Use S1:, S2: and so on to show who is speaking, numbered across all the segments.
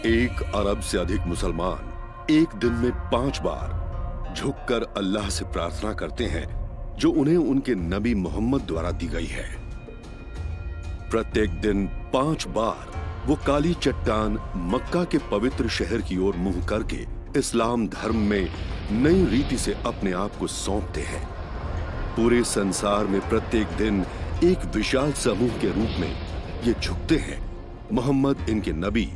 S1: 1 अरब से अधिक मुसलमान एक दिन में 5 बार झुककर अल्लाह से प्रार्थना करते हैं जो उन्हें उनके नबी मोहम्मद द्वारा दी गई है। प्रत्येक दिन 5 बार वो काली चट्टान मक्का के पवित्र शहर की ओर मुंह करके इस्लाम धर्म में नई रीति से अपने आप को सौंपते हैं। पूरे संसार में प्रत्येक दिन एक विशाल समूह के रूप में ये झुकते हैं। मोहम्मद इनके नबी,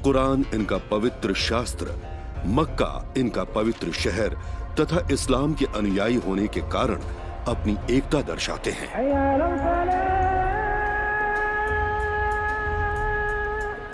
S1: कुरान इनका पवित्र शास्त्र, मक्का इनका पवित्र शहर तथा इस्लाम के अनुयायी होने के कारण अपनी एकता दर्शाते हैं।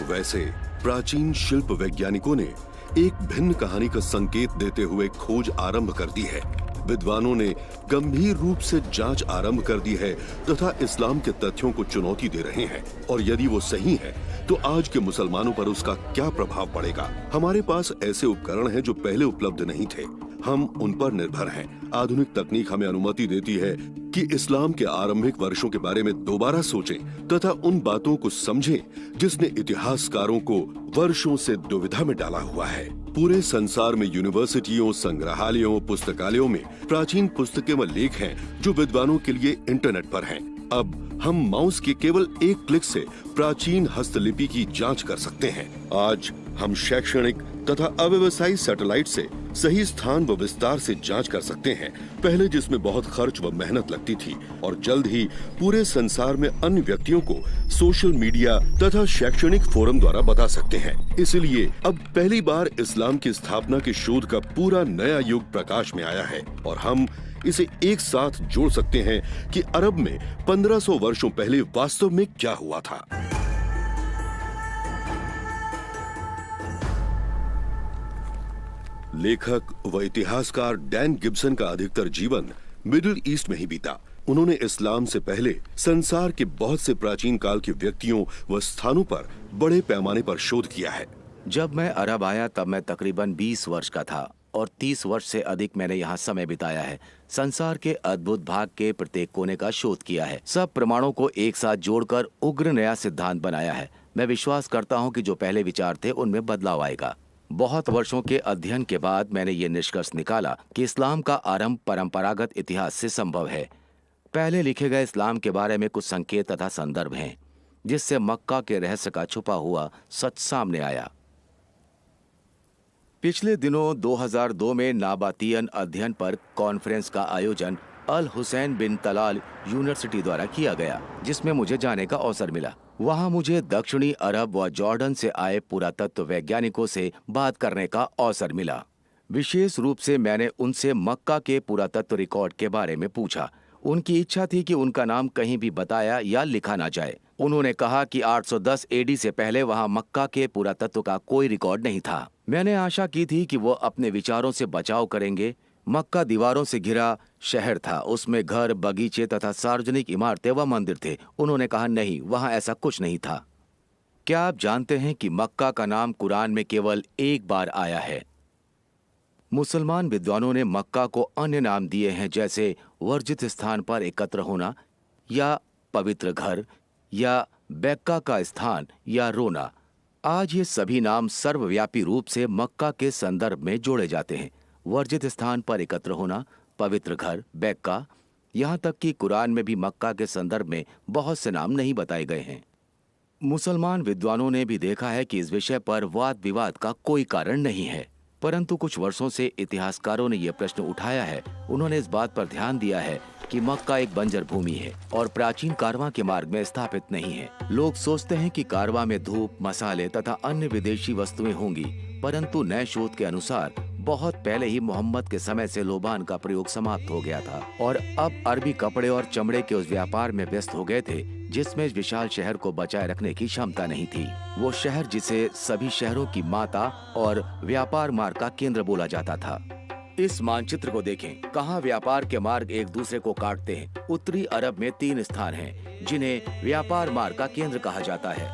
S1: वैसे प्राचीन शिल्प वैज्ञानिकों ने एक भिन्न कहानी का संकेत देते हुए खोज आरंभ कर दी है। विद्वानों ने गंभीर रूप से जांच आरंभ कर दी है तथा इस्लाम के तथ्यों को चुनौती दे रहे हैं, और यदि वो सही है तो आज के मुसलमानों पर उसका क्या प्रभाव पड़ेगा। हमारे पास ऐसे उपकरण हैं जो पहले उपलब्ध नहीं थे, हम उन पर निर्भर हैं। आधुनिक तकनीक हमें अनुमति देती है कि इस्लाम के आरंभिक वर्षों के बारे में दोबारा सोचें तथा उन बातों को समझें जिसने इतिहासकारों को वर्षों से दुविधा में डाला हुआ है। पूरे संसार में यूनिवर्सिटियों, संग्रहालयों, पुस्तकालयों में प्राचीन पुस्तकें व लेख हैं जो विद्वानों के लिए इंटरनेट पर हैं। अब हम माउस के केवल एक क्लिक से प्राचीन हस्तलिपि की जांच कर सकते हैं। आज हम शैक्षणिक तथा अव्यवसायी सैटेलाइट से सही स्थान व विस्तार से जांच कर सकते हैं, पहले जिसमें बहुत खर्च व मेहनत लगती थी, और जल्द ही पूरे संसार में अन्य व्यक्तियों को सोशल मीडिया तथा शैक्षणिक फोरम द्वारा बता सकते हैं। इसलिए अब पहली बार इस्लाम की स्थापना के शोध का पूरा नया युग प्रकाश में आया है, और हम इसे एक साथ जोड़ सकते हैं कि अरब में 1500 वर्षों पहले वास्तव में क्या हुआ था। लेखक व इतिहासकार डैन गिब्सन का अधिकतर जीवन मिडिल ईस्ट में ही बीता। उन्होंने इस्लाम से पहले संसार के बहुत से प्राचीन काल के व्यक्तियों व स्थानों पर बड़े पैमाने पर शोध किया है।
S2: जब मैं अरब आया तब मैं तकरीबन 20 वर्ष का था और 30 वर्ष से अधिक मैंने यहाँ समय बिताया है। संसार के अद्भुत भाग के प्रत्येक कोने का शोध किया है। सब प्रमाणों को एक साथ जोड़कर उग्र नया सिद्धांत बनाया है। मैं विश्वास करता हूँ कि जो पहले विचार थे उनमें बदलाव आएगा। बहुत वर्षों के अध्ययन के बाद मैंने ये निष्कर्ष निकाला कि इस्लाम का आरंभ परंपरागत इतिहास से संभव है। पहले लिखे गए इस्लाम के बारे में कुछ संकेत तथा संदर्भ हैं, जिससे मक्का के रहस्य का छुपा हुआ सच सामने आया। पिछले दिनों 2002 में नाबातियन अध्ययन पर कॉन्फ्रेंस का आयोजन अल हुसैन बिन तलाल यूनिवर्सिटी द्वारा किया गया, जिसमें मुझे जाने का अवसर मिला। वहां मुझे दक्षिणी अरब व जॉर्डन से आए पुरातत्व वैज्ञानिकों से बात करने का अवसर मिला। विशेष रूप से मैंने उनसे मक्का के पुरातत्व रिकॉर्ड के बारे में पूछा। उनकी इच्छा थी कि उनका नाम कहीं भी बताया या लिखा ना जाए। उन्होंने कहा कि 810 एडी से पहले वहां मक्का के पुरातत्व का कोई रिकॉर्ड नहीं था। मैंने आशा की थी कि वो अपने विचारों से बचाव करेंगे। मक्का दीवारों से घिरा शहर था, उसमें घर, बगीचे तथा सार्वजनिक इमारतें व मंदिर थे। उन्होंने कहा नहीं, वहां ऐसा कुछ नहीं था। क्या आप जानते हैं कि मक्का का नाम कुरान में केवल एक बार आया है? मुसलमान विद्वानों ने मक्का को अन्य नाम दिए हैं, जैसे वर्जित स्थान पर एकत्र होना, या पवित्र घर, या बैक्का का स्थान, या रोना। आज ये सभी नाम सर्वव्यापी रूप से मक्का के संदर्भ में जोड़े जाते हैं। वर्जित स्थान पर एकत्र होना, पवित्र घर, बैक्का, यहाँ तक कि कुरान में भी मक्का के संदर्भ में बहुत से नाम नहीं बताए गए हैं। मुसलमान विद्वानों ने भी देखा है कि इस विषय पर वाद विवाद का कोई कारण नहीं है, परंतु कुछ वर्षों से इतिहासकारों ने यह प्रश्न उठाया है। उन्होंने इस बात पर ध्यान दिया है कि मक्का एक बंजर भूमि है और प्राचीन कारवां के मार्ग में स्थापित नहीं है। लोग सोचते हैं कि कारवां में धूप, मसाले तथा अन्य विदेशी वस्तुएं होंगी, परंतु नए शोध के अनुसार बहुत पहले ही मोहम्मद के समय से लोबान का प्रयोग समाप्त हो गया था और अब अरबी कपड़े और चमड़े के उस व्यापार में व्यस्त हो गए थे जिसमें इस विशाल शहर को बचाए रखने की क्षमता नहीं थी। वो शहर जिसे सभी शहरों की माता और व्यापार मार्ग का केंद्र बोला जाता था। इस मानचित्र को देखें, कहाँ व्यापार के मार्ग एक दूसरे को काटते हैं। उत्तरी अरब में 3 स्थान हैं जिन्हें व्यापार मार्ग का केंद्र कहा जाता है।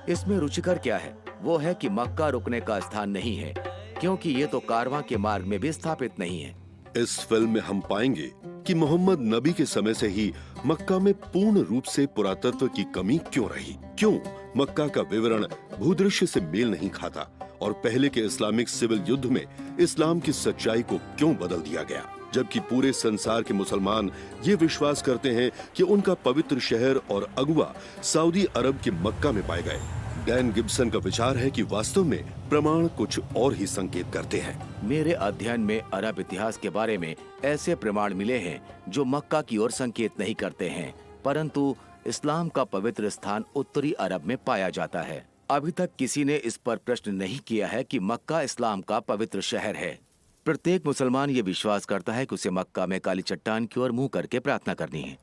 S2: इसमें रुचिकर क्या है, वो है कि मक्का रुकने का स्थान नहीं है, क्योंकि ये तो कारवां के मार्ग में भी स्थापित नहीं है।
S1: इस फिल्म में हम पाएंगे कि मोहम्मद नबी के समय से ही मक्का में पूर्ण रूप से पुरातत्व की कमी क्यों रही, क्यों मक्का का विवरण भूदृश्य से मेल नहीं खाता और पहले के इस्लामिक सिविल युद्ध में इस्लाम की सच्चाई को क्यों बदल दिया गया, जबकि पूरे संसार के मुसलमान ये विश्वास करते हैं कि उनका पवित्र शहर और अगुवा सऊदी अरब के मक्का में पाए गए। डैन गिब्सन का विचार है कि वास्तव में प्रमाण कुछ और ही संकेत करते हैं।
S2: मेरे अध्ययन में अरब इतिहास के बारे में ऐसे प्रमाण मिले हैं जो मक्का की ओर संकेत नहीं करते हैं, परंतु इस्लाम का पवित्र स्थान उत्तरी अरब में पाया जाता है। अभी तक किसी ने इस पर प्रश्न नहीं किया है कि मक्का इस्लाम का पवित्र शहर है। प्रत्येक मुसलमान ये विश्वास करता है कि उसे मक्का में काली चट्टान की ओर मुंह करके प्रार्थना करनी है,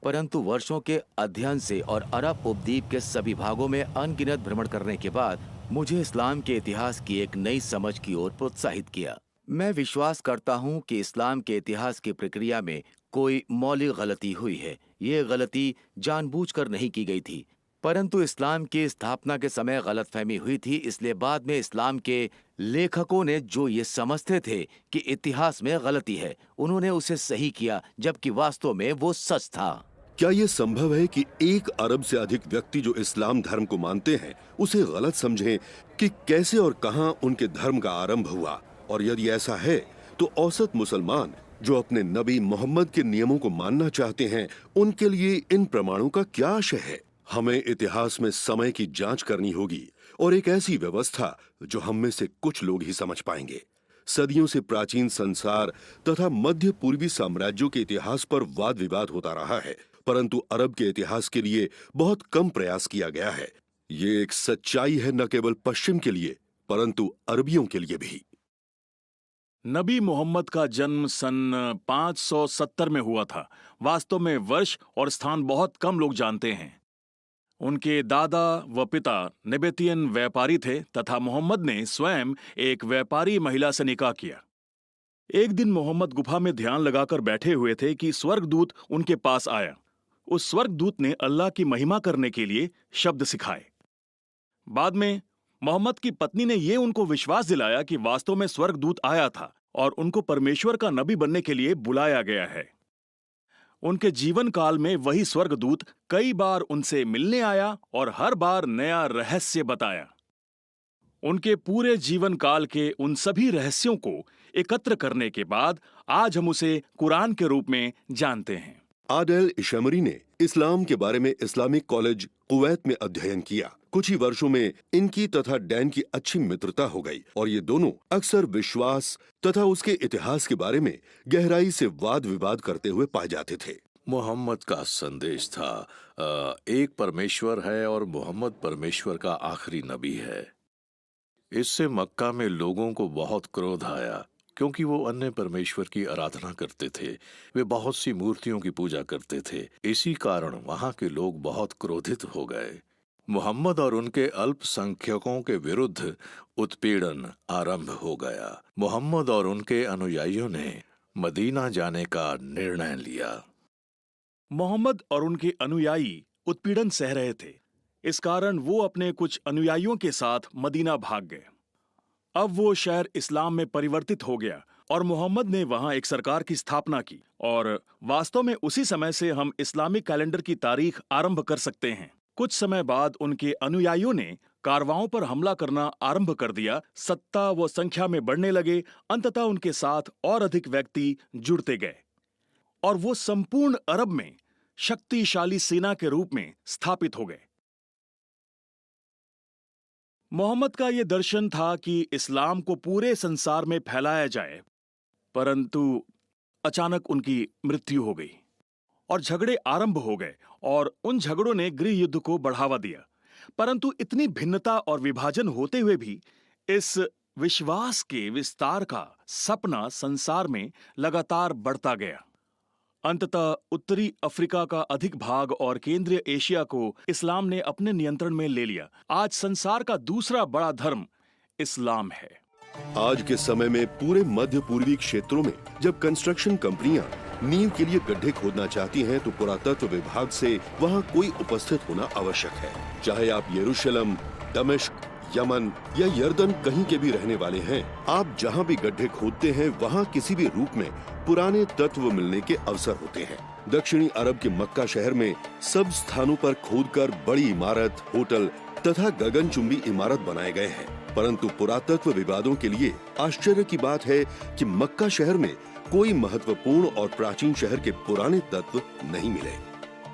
S2: परंतु वर्षों के अध्ययन से और अरब उपद्वीप के सभी भागों में अनगिनत भ्रमण करने के बाद मुझे इस्लाम के इतिहास की एक नई समझ की ओर प्रोत्साहित किया। मैं विश्वास करता हूँ कि इस्लाम के इतिहास की प्रक्रिया में कोई मौलिक गलती हुई है। ये गलती जानबूझकर नहीं की गई थी, परंतु इस्लाम की स्थापना के समय गलतफहमी हुई थी। इसलिए बाद में इस्लाम के लेखकों ने जो ये समझते थे कि इतिहास में गलती है, उन्होंने उसे सही किया, जबकि वास्तव में वो सच था।
S1: क्या ये संभव है कि 1 अरब से अधिक व्यक्ति जो इस्लाम धर्म को मानते हैं उसे गलत समझें कि कैसे और कहां उनके धर्म का आरंभ हुआ? और यदि ऐसा है तो औसत मुसलमान जो अपने नबी मोहम्मद के नियमों को मानना चाहते हैं, उनके लिए इन प्रमाणों का क्या आशय है? हमें इतिहास में समय की जांच करनी होगी और एक ऐसी व्यवस्था जो हम में से कुछ लोग ही समझ पाएंगे। सदियों से प्राचीन संसार तथा मध्य पूर्वी साम्राज्यों के इतिहास पर वाद विवाद होता रहा है, परंतु अरब के इतिहास के लिए बहुत कम प्रयास किया गया है। ये एक सच्चाई है न केवल पश्चिम के लिए परंतु अरबियों के लिए भी।
S3: नबी मोहम्मद का जन्म सन 570 में हुआ था। वास्तव में वर्ष और स्थान बहुत कम लोग जानते हैं। उनके दादा व पिता नेबेतियन व्यापारी थे तथा मोहम्मद ने स्वयं एक व्यापारी महिला से निकाह किया। एक दिन मोहम्मद गुफा में ध्यान लगाकर बैठे हुए थे कि स्वर्गदूत उनके पास आया। उस स्वर्गदूत ने अल्लाह की महिमा करने के लिए शब्द सिखाए। बाद में मोहम्मद की पत्नी ने यह उनको विश्वास दिलाया कि वास्तव में स्वर्गदूत आया था और उनको परमेश्वर का नबी बनने के लिए बुलाया गया है। उनके जीवन काल में वही स्वर्गदूत कई बार उनसे मिलने आया और हर बार नया रहस्य बताया। उनके पूरे जीवन काल के उन सभी रहस्यों को एकत्र करने के बाद आज हम उसे कुरान के रूप में जानते हैं।
S1: आदेल इशमरी ने इस्लाम के बारे में इस्लामिक कॉलेज कुवैत में अध्ययन किया। कुछ ही वर्षों में इनकी तथा डैन की अच्छी मित्रता हो गई और ये दोनों अक्सर विश्वास तथा उसके इतिहास के बारे में गहराई से वाद विवाद करते हुए पाए जाते थे।
S4: मोहम्मद का संदेश था एक परमेश्वर है और मोहम्मद परमेश्वर का आखिरी नबी है। इससे मक्का में लोगों को बहुत क्रोध आया क्योंकि वो अन्य परमेश्वर की आराधना करते थे। वे बहुत सी मूर्तियों की पूजा करते थे। इसी कारण वहां के लोग बहुत क्रोधित हो गए। मोहम्मद और उनके अल्पसंख्यकों के विरुद्ध उत्पीड़न आरंभ हो गया। मोहम्मद और उनके अनुयायियों ने मदीना जाने का निर्णय लिया।
S3: मोहम्मद और उनके अनुयायी उत्पीड़न सह रहे थे। इस कारण वो अपने कुछ अनुयायियों के साथ मदीना भाग गए। अब वो शहर इस्लाम में परिवर्तित हो गया और मोहम्मद ने वहां एक सरकार की स्थापना की और वास्तव में उसी समय से हम इस्लामिक कैलेंडर की तारीख आरंभ कर सकते हैं। कुछ समय बाद उनके अनुयायियों ने कारवाओं पर हमला करना आरंभ कर दिया। सत्ता व संख्या में बढ़ने लगे। अंततः उनके साथ और अधिक व्यक्ति जुड़ते गए और वो संपूर्ण अरब में शक्तिशाली सेना के रूप में स्थापित हो गए। मोहम्मद का यह दर्शन था कि इस्लाम को पूरे संसार में फैलाया जाए, परंतु अचानक उनकी मृत्यु हो गई और झगड़े आरंभ हो गए और उन झगड़ों ने गृह युद्ध को बढ़ावा दिया। परंतु इतनी भिन्नता और विभाजन होते हुए भी इस विश्वास के विस्तार का सपना संसार में लगातार बढ़ता गया। अंततः उत्तरी अफ्रीका का अधिक भाग और केंद्रीय एशिया को इस्लाम ने अपने नियंत्रण में ले लिया। आज संसार का दूसरा बड़ा धर्म इस्लाम है।
S1: आज के समय में पूरे मध्य पूर्वी क्षेत्रों में जब कंस्ट्रक्शन कंपनियां नींव के लिए गड्ढे खोदना चाहती हैं, तो पुरातत्व विभाग से वहां कोई उपस्थित होना आवश्यक है। चाहे आप यरूशलेम, दमिश्क यमन या यर्दन कहीं के भी रहने वाले हैं, आप जहाँ भी गड्ढे खोदते हैं वहाँ किसी भी रूप में पुराने तत्व मिलने के अवसर होते हैं। दक्षिणी अरब के मक्का शहर में सब स्थानों पर खोदकर बड़ी इमारत, होटल तथा गगनचुंबी इमारत बनाए गए हैं। परंतु पुरातत्व विवादों के लिए आश्चर्य की बात है कि मक्का शहर में कोई महत्वपूर्ण और प्राचीन शहर के पुराने तत्व नहीं मिले।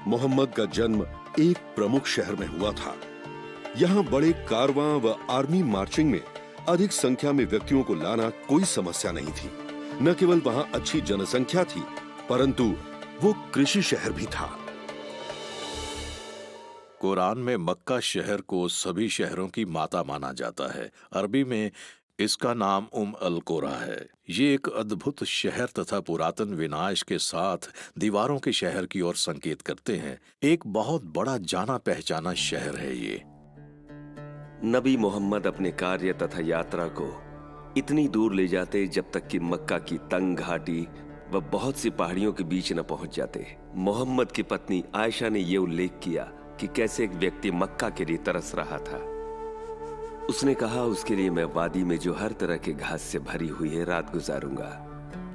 S1: मोहम्मद का जन्म एक प्रमुख शहर में हुआ था। यहाँ बड़े कारवां व आर्मी मार्चिंग में अधिक संख्या में व्यक्तियों को लाना कोई समस्या नहीं थी। न केवल वहाँ अच्छी जनसंख्या थी, परंतु वो कृषि शहर भी था।
S4: कुरान में मक्का शहर को सभी शहरों की माता माना जाता है। अरबी में इसका नाम अल कुरा है। ये एक अद्भुत शहर तथा पुरातन विनाश के साथ दीवारों के शहर की ओर संकेत करते हैं। एक बहुत बड़ा जाना पहचाना शहर है ये।
S5: नबी मोहम्मद अपने कार्य तथा यात्रा को इतनी दूर ले जाते जब तक कि मक्का की तंग घाटी व बहुत सी पहाड़ियों के बीच न पहुंच जाते। मोहम्मद की पत्नी आयशा ने यह उल्लेख किया कि कैसे एक व्यक्ति मक्का के लिए तरस रहा था। उसने कहा, उसके लिए मैं वादी में जो हर तरह के घास से भरी हुई है रात गुजारूंगा।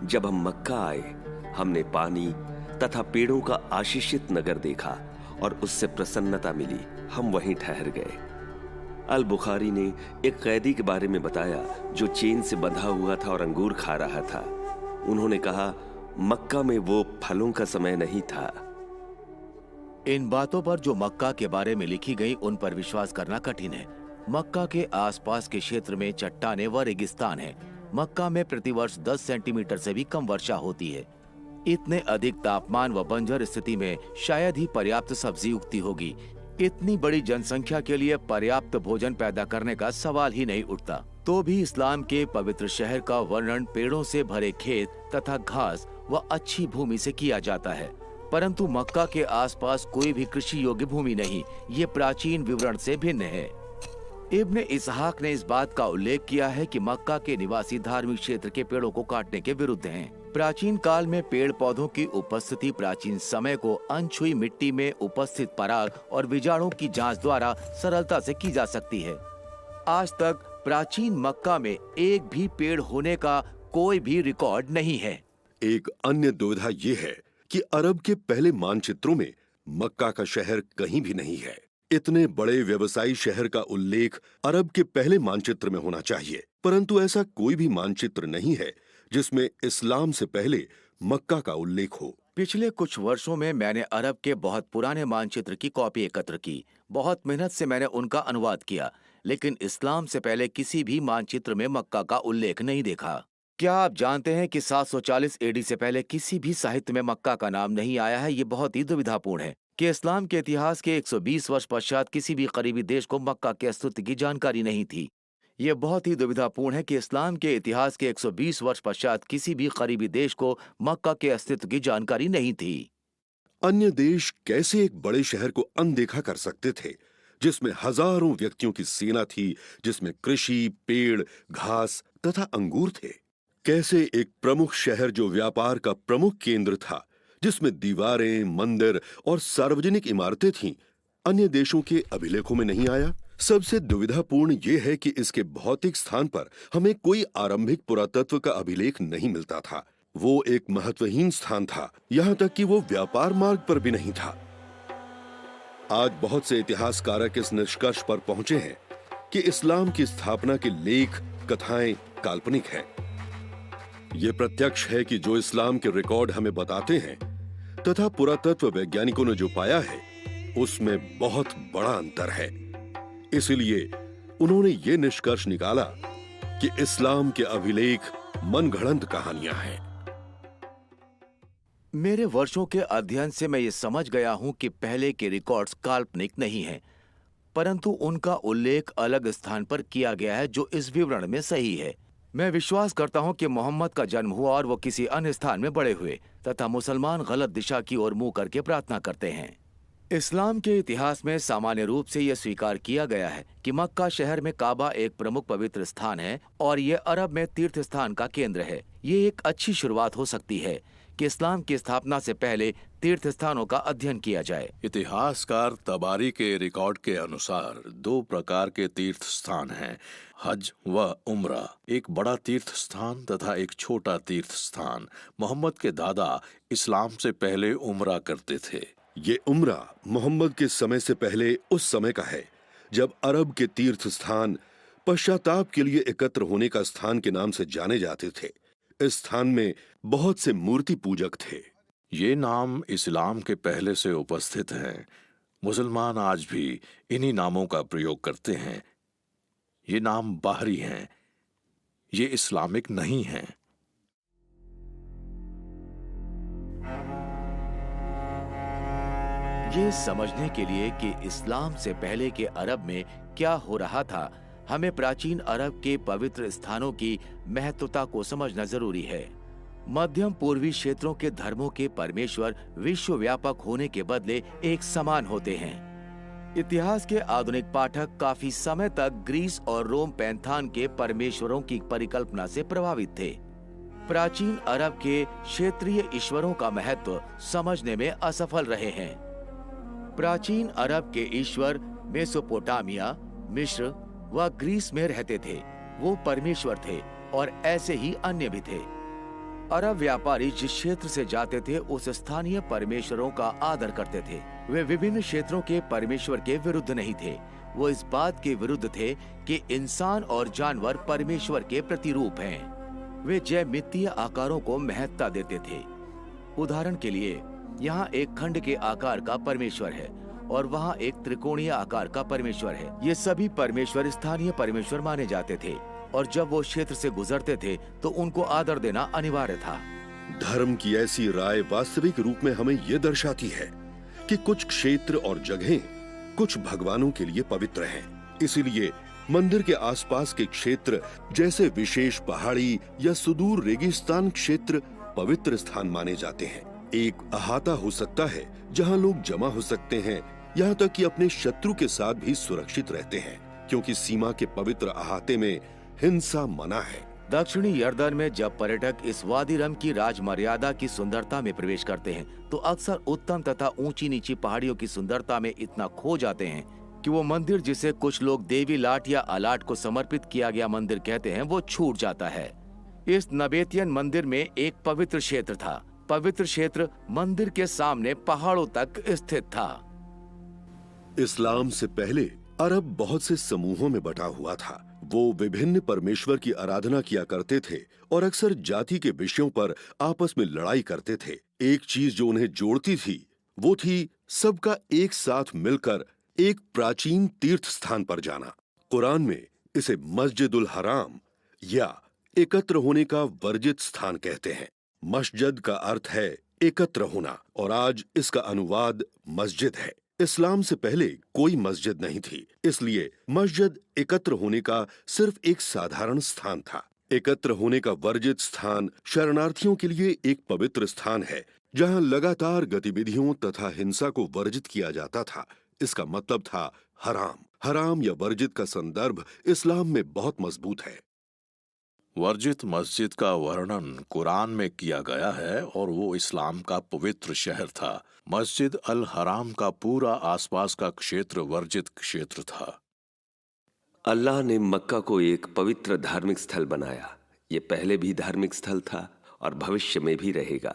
S5: जब हम मक्का आए, हमने पानी तथा पेड़ों का आशीषित नगर देखा और उससे प्रसन्नता मिली। हम वहीं ठहर गए। अल बुखारी ने एक कैदी के बारे में बताया जो चेन से बंधा हुआ था और अंगूर खा रहा था। उन्होंने कहा, मक्का में वो फलों का समय नहीं था।
S2: इन बातों पर जो मक्का के बारे में लिखी गई उन पर विश्वास करना कठिन है। मक्का के आसपास के क्षेत्र में चट्टानें व रेगिस्तान है। मक्का में प्रतिवर्ष 10 सेंटीमीटर से भी कम वर्षा होती है। इतने अधिक तापमान व बंजर स्थिति में शायद ही पर्याप्त सब्जी उगती होगी। इतनी बड़ी जनसंख्या के लिए पर्याप्त भोजन पैदा करने का सवाल ही नहीं उठता। तो भी इस्लाम के पवित्र शहर का वर्णन पेड़ों से भरे खेत तथा घास व अच्छी भूमि से किया जाता है, परंतु मक्का के आसपास कोई भी कृषि योग्य भूमि नहीं। ये प्राचीन विवरण से भिन्न है। इब्न इसहाक ने इस बात का उल्लेख किया है कि मक्का के निवासी धार्मिक क्षेत्र के पेड़ों को काटने के विरुद्ध हैं। प्राचीन काल में पेड़ पौधों की उपस्थिति प्राचीन समय को अनछुई मिट्टी में उपस्थित पराग और बीजाणुओं की जांच द्वारा सरलता से की जा सकती है। आज तक प्राचीन मक्का में एक भी पेड़ होने का कोई भी रिकॉर्ड नहीं है।
S1: एक अन्य दुविधा ये है कि अरब के पहले मानचित्रों में मक्का का शहर कहीं भी नहीं है। इतने बड़े व्यवसायी शहर का उल्लेख अरब के पहले मानचित्र में होना चाहिए, परंतु ऐसा कोई भी मानचित्र नहीं है जिसमें इस्लाम से पहले मक्का का उल्लेख हो।
S2: पिछले कुछ वर्षों में मैंने अरब के बहुत पुराने मानचित्र की कॉपी एकत्र की। बहुत मेहनत से मैंने उनका अनुवाद किया, लेकिन इस्लाम से पहले किसी भी मानचित्र में मक्का का उल्लेख नहीं देखा। क्या आप जानते हैं कि 740 एडी से पहले किसी भी साहित्य में मक्का का नाम नहीं आया है? ये बहुत ही दुविधापूर्ण है कि इस्लाम के इतिहास के 120 वर्ष पश्चात किसी भी करीबी देश को मक्का के अस्तित्व की जानकारी नहीं थी। ये बहुत ही दुविधापूर्ण है कि इस्लाम के इतिहास के 120 वर्ष पश्चात किसी भी करीबी देश को मक्का के अस्तित्व की जानकारी नहीं थी।
S1: अन्य देश कैसे एक बड़े शहर को अनदेखा कर सकते थे जिसमें हजारों व्यक्तियों की सेना थी, जिसमें कृषि, पेड़, घास तथा अंगूर थे? कैसे एक प्रमुख शहर जो व्यापार का प्रमुख केंद्र था, जिसमें दीवारें, मंदिर और सार्वजनिक इमारतें थीं, अन्य देशों के अभिलेखों में नहीं आया? सबसे दुविधापूर्ण ये है कि इसके भौतिक स्थान पर हमें कोई आरंभिक पुरातत्व का अभिलेख नहीं मिलता था। वो एक महत्वहीन स्थान था, यहाँ तक कि वो व्यापार मार्ग पर भी नहीं था। आज बहुत से इतिहासकारक इस निष्कर्ष पर पहुंचे हैं कि इस्लाम की स्थापना के लेख, कथाएं काल्पनिक हैं। ये प्रत्यक्ष है कि जो इस्लाम के रिकॉर्ड हमें बताते हैं तथा पुरातत्व वैज्ञानिकों ने जो पाया है, उसमें बहुत बड़ा अंतर है। इसलिए उन्होंने ये निष्कर्ष निकाला कि इस्लाम के अभिलेख मनगढ़ंत कहानियां हैं।
S2: मेरे वर्षों के अध्ययन से मैं ये समझ गया हूं कि पहले के रिकॉर्ड्स काल्पनिक नहीं हैं, परंतु उनका उल्लेख अलग स्थान पर किया गया है जो इस विवरण में सही है। मैं विश्वास करता हूं कि मोहम्मद का जन्म हुआ और वो किसी अन्य स्थान में बड़े हुए तथा मुसलमान गलत दिशा की ओर मुंह करके प्रार्थना करते हैं। इस्लाम के इतिहास में सामान्य रूप से यह स्वीकार किया गया है कि मक्का शहर में काबा एक प्रमुख पवित्र स्थान है और ये अरब में तीर्थ स्थान का केंद्र है। ये एक अच्छी शुरुआत हो सकती है कि इस्लाम की स्थापना से पहले तीर्थ स्थानों का अध्ययन किया जाए।
S4: इतिहासकार तबारी के रिकॉर्ड के अनुसार 2 प्रकार के तीर्थ स्थान हैं, हज व उम्रा। एक बड़ा तीर्थ स्थान तथा एक छोटा तीर्थ स्थान। मोहम्मद के दादा इस्लाम से पहले उम्रा करते थे।
S1: ये उम्रा मोहम्मद के समय से पहले उस समय का है जब अरब के तीर्थ स्थान पश्चाताप के लिए एकत्र होने का स्थान के नाम से जाने जाते थे। इस स्थान में बहुत से मूर्ति पूजक थे।
S4: ये नाम इस्लाम के पहले से उपस्थित हैं। मुसलमान आज भी इन्हीं नामों का प्रयोग करते हैं। ये नाम बाहरी हैं, ये इस्लामिक नहीं हैं।
S2: ये समझने के लिए कि इस्लाम से पहले के अरब में क्या हो रहा था, हमें प्राचीन अरब के पवित्र स्थानों की महत्वता को समझना जरूरी है। मध्यम पूर्वी क्षेत्रों के धर्मों के परमेश्वर विश्वव्यापक होने के बदले एक समान होते हैं। इतिहास के आधुनिक पाठक काफी समय तक ग्रीस और रोम पैंथान के परमेश्वरों की परिकल्पना से प्रभावित थे। प्राचीन अरब के क्षेत्रीय ईश्वरों का महत्व समझने में असफल रहे हैं। प्राचीन अरब के ईश्वर मेसोपोटामिया, मिस्र व ग्रीस में रहते थे। वो परमेश्वर थे और ऐसे ही अन्य भी थे। अरब व्यापारी जिस क्षेत्र से जाते थे उस स्थानीय परमेश्वरों का आदर करते थे। वे विभिन्न क्षेत्रों के परमेश्वर के विरुद्ध नहीं थे। वो इस बात के विरुद्ध थे कि इंसान और जानवर परमेश्वर के प्रतिरूप हैं। वे ज्यामितीय आकारों को महत्ता देते थे। उदाहरण के लिए, यहाँ एक खंड के आकार का परमेश्वर है और वहाँ एक त्रिकोणीय आकार का परमेश्वर है। ये सभी परमेश्वर स्थानीय परमेश्वर माने जाते थे और जब वो क्षेत्र से गुजरते थे तो उनको आदर देना अनिवार्य था।
S1: धर्म की ऐसी राय वास्तविक रूप में हमें ये दर्शाती है कि कुछ क्षेत्र और जगहें कुछ भगवानों के लिए पवित्र हैं। इसीलिए मंदिर के आसपास के क्षेत्र जैसे विशेष पहाड़ी या सुदूर रेगिस्तान क्षेत्र पवित्र स्थान माने जाते हैं। एक अहाता हो सकता है जहां लोग जमा हो सकते हैं, यहाँ तक कि अपने शत्रु के साथ भी सुरक्षित रहते हैं, क्योंकि सीमा के पवित्र अहाते में हिंसा मना है।
S2: दक्षिणी यर्दन में जब पर्यटक इस वादी रम की राजमर्यादा की सुंदरता में प्रवेश करते हैं तो अक्सर उत्तम तथा ऊंची नीची पहाड़ियों की सुंदरता में इतना खो जाते हैं कि वो मंदिर, जिसे कुछ लोग देवी लाट या अलाट को समर्पित किया गया मंदिर कहते हैं, वो छूट जाता है। इस नबेतियन मंदिर में एक पवित्र क्षेत्र था। पवित्र क्षेत्र मंदिर के सामने पहाड़ों तक स्थित था।
S1: इस्लाम से पहले अरब बहुत से समूहों में बटा हुआ था। वो विभिन्न परमेश्वर की आराधना किया करते थे और अक्सर जाति के विषयों पर आपस में लड़ाई करते थे। एक चीज जो उन्हें जोड़ती थी वो थी सबका एक साथ मिलकर एक प्राचीन तीर्थ स्थान पर जाना। कुरान में इसे मस्जिदुल हराम या एकत्र होने का वर्जित स्थान कहते हैं। मस्जिद का अर्थ है एकत्र होना और आज इसका अनुवाद मस्जिद है। इस्लाम से पहले कोई मस्जिद नहीं थी, इसलिए मस्जिद एकत्र होने का सिर्फ एक साधारण स्थान था। एकत्र होने का वर्जित स्थान शरणार्थियों के लिए एक पवित्र स्थान है जहां लगातार गतिविधियों तथा हिंसा को वर्जित किया जाता था। इसका मतलब था हराम। हराम या वर्जित का संदर्भ इस्लाम में बहुत मजबूत है।
S4: वर्जित मस्जिद का वर्णन कुरान में किया गया है और वो इस्लाम का पवित्र शहर था। मस्जिद अल हराम का पूरा आसपास का क्षेत्र वर्जित क्षेत्र था।
S5: अल्लाह ने मक्का को एक पवित्र धार्मिक स्थल बनाया। ये पहले भी धार्मिक स्थल था और भविष्य में भी रहेगा।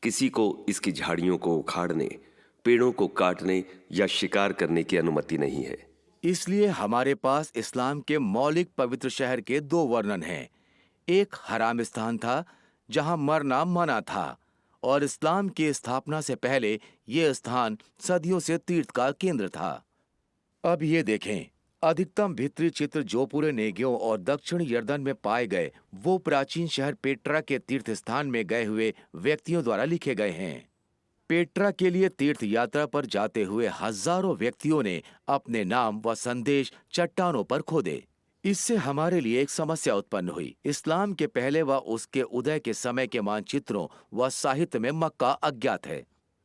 S5: किसी को इसकी झाड़ियों को उखाड़ने, पेड़ों को काटने या शिकार करने की अनुमति नहीं है।
S2: इसलिए हमारे पास इस्लाम के मौलिक पवित्र शहर के 2 वर्णन हैं। एक हराम स्थान था जहां मरना मना था और इस्लाम की स्थापना से पहले ये स्थान सदियों से तीर्थ का केंद्र था। अब ये देखें, अधिकतम भित्रि चित्र जो पूरे नेगियों और दक्षिण यर्दन में पाए गए वो प्राचीन शहर पेट्रा के तीर्थ स्थान में गए हुए व्यक्तियों द्वारा लिखे गए हैं। पेट्रा के लिए तीर्थ यात्रा पर जाते हुए हजारों व्यक्तियों ने अपने नाम व संदेश चट्टानों पर खोदे। इससे हमारे लिए एक समस्या उत्पन्न हुई। इस्लाम के पहले व उसके उदय के समय के मानचित्रों व साहित्य में मक्का अज्ञात है।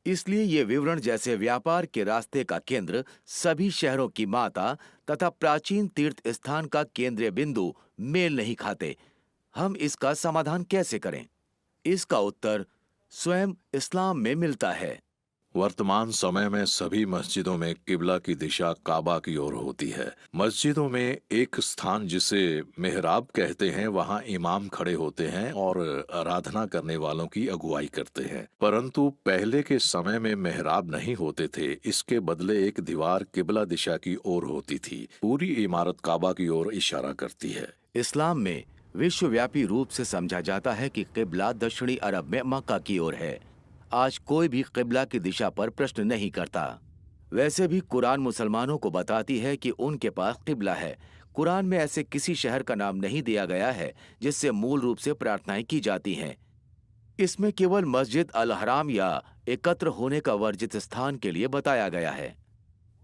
S2: इसलिए ये विवरण जैसे व्यापार के रास्ते का केंद्र, सभी शहरों की माता तथा प्राचीन तीर्थ स्थान का केंद्रीय बिंदु मेल नहीं खाते। हम इसका समाधान कैसे करें? इसका उत्तर स्वयं इस्लाम में मिलता है।
S4: वर्तमान समय में सभी मस्जिदों में किबला की दिशा काबा की ओर होती है। मस्जिदों में एक स्थान जिसे मेहराब कहते हैं, वहां इमाम खड़े होते हैं और आराधना करने वालों की अगुवाई करते हैं। परंतु पहले के समय में मेहराब नहीं होते थे, इसके बदले एक दीवार किबला दिशा की ओर होती थी। पूरी इमारत काबा की ओर इशारा करती है।
S2: इस्लाम में विश्वव्यापी रूप से समझा जाता है कि किबला दक्षिणी अरब में मक्का की ओर है। आज कोई भी किबला की दिशा पर प्रश्न नहीं करता। वैसे भी कुरान मुसलमानों को बताती है कि उनके पास किबला है। कुरान में ऐसे किसी शहर का नाम नहीं दिया गया है जिससे मूल रूप से प्रार्थनाएं की जाती हैं। इसमें केवल मस्जिद अल हराम या एकत्र होने का वर्जित स्थान के लिए बताया गया है।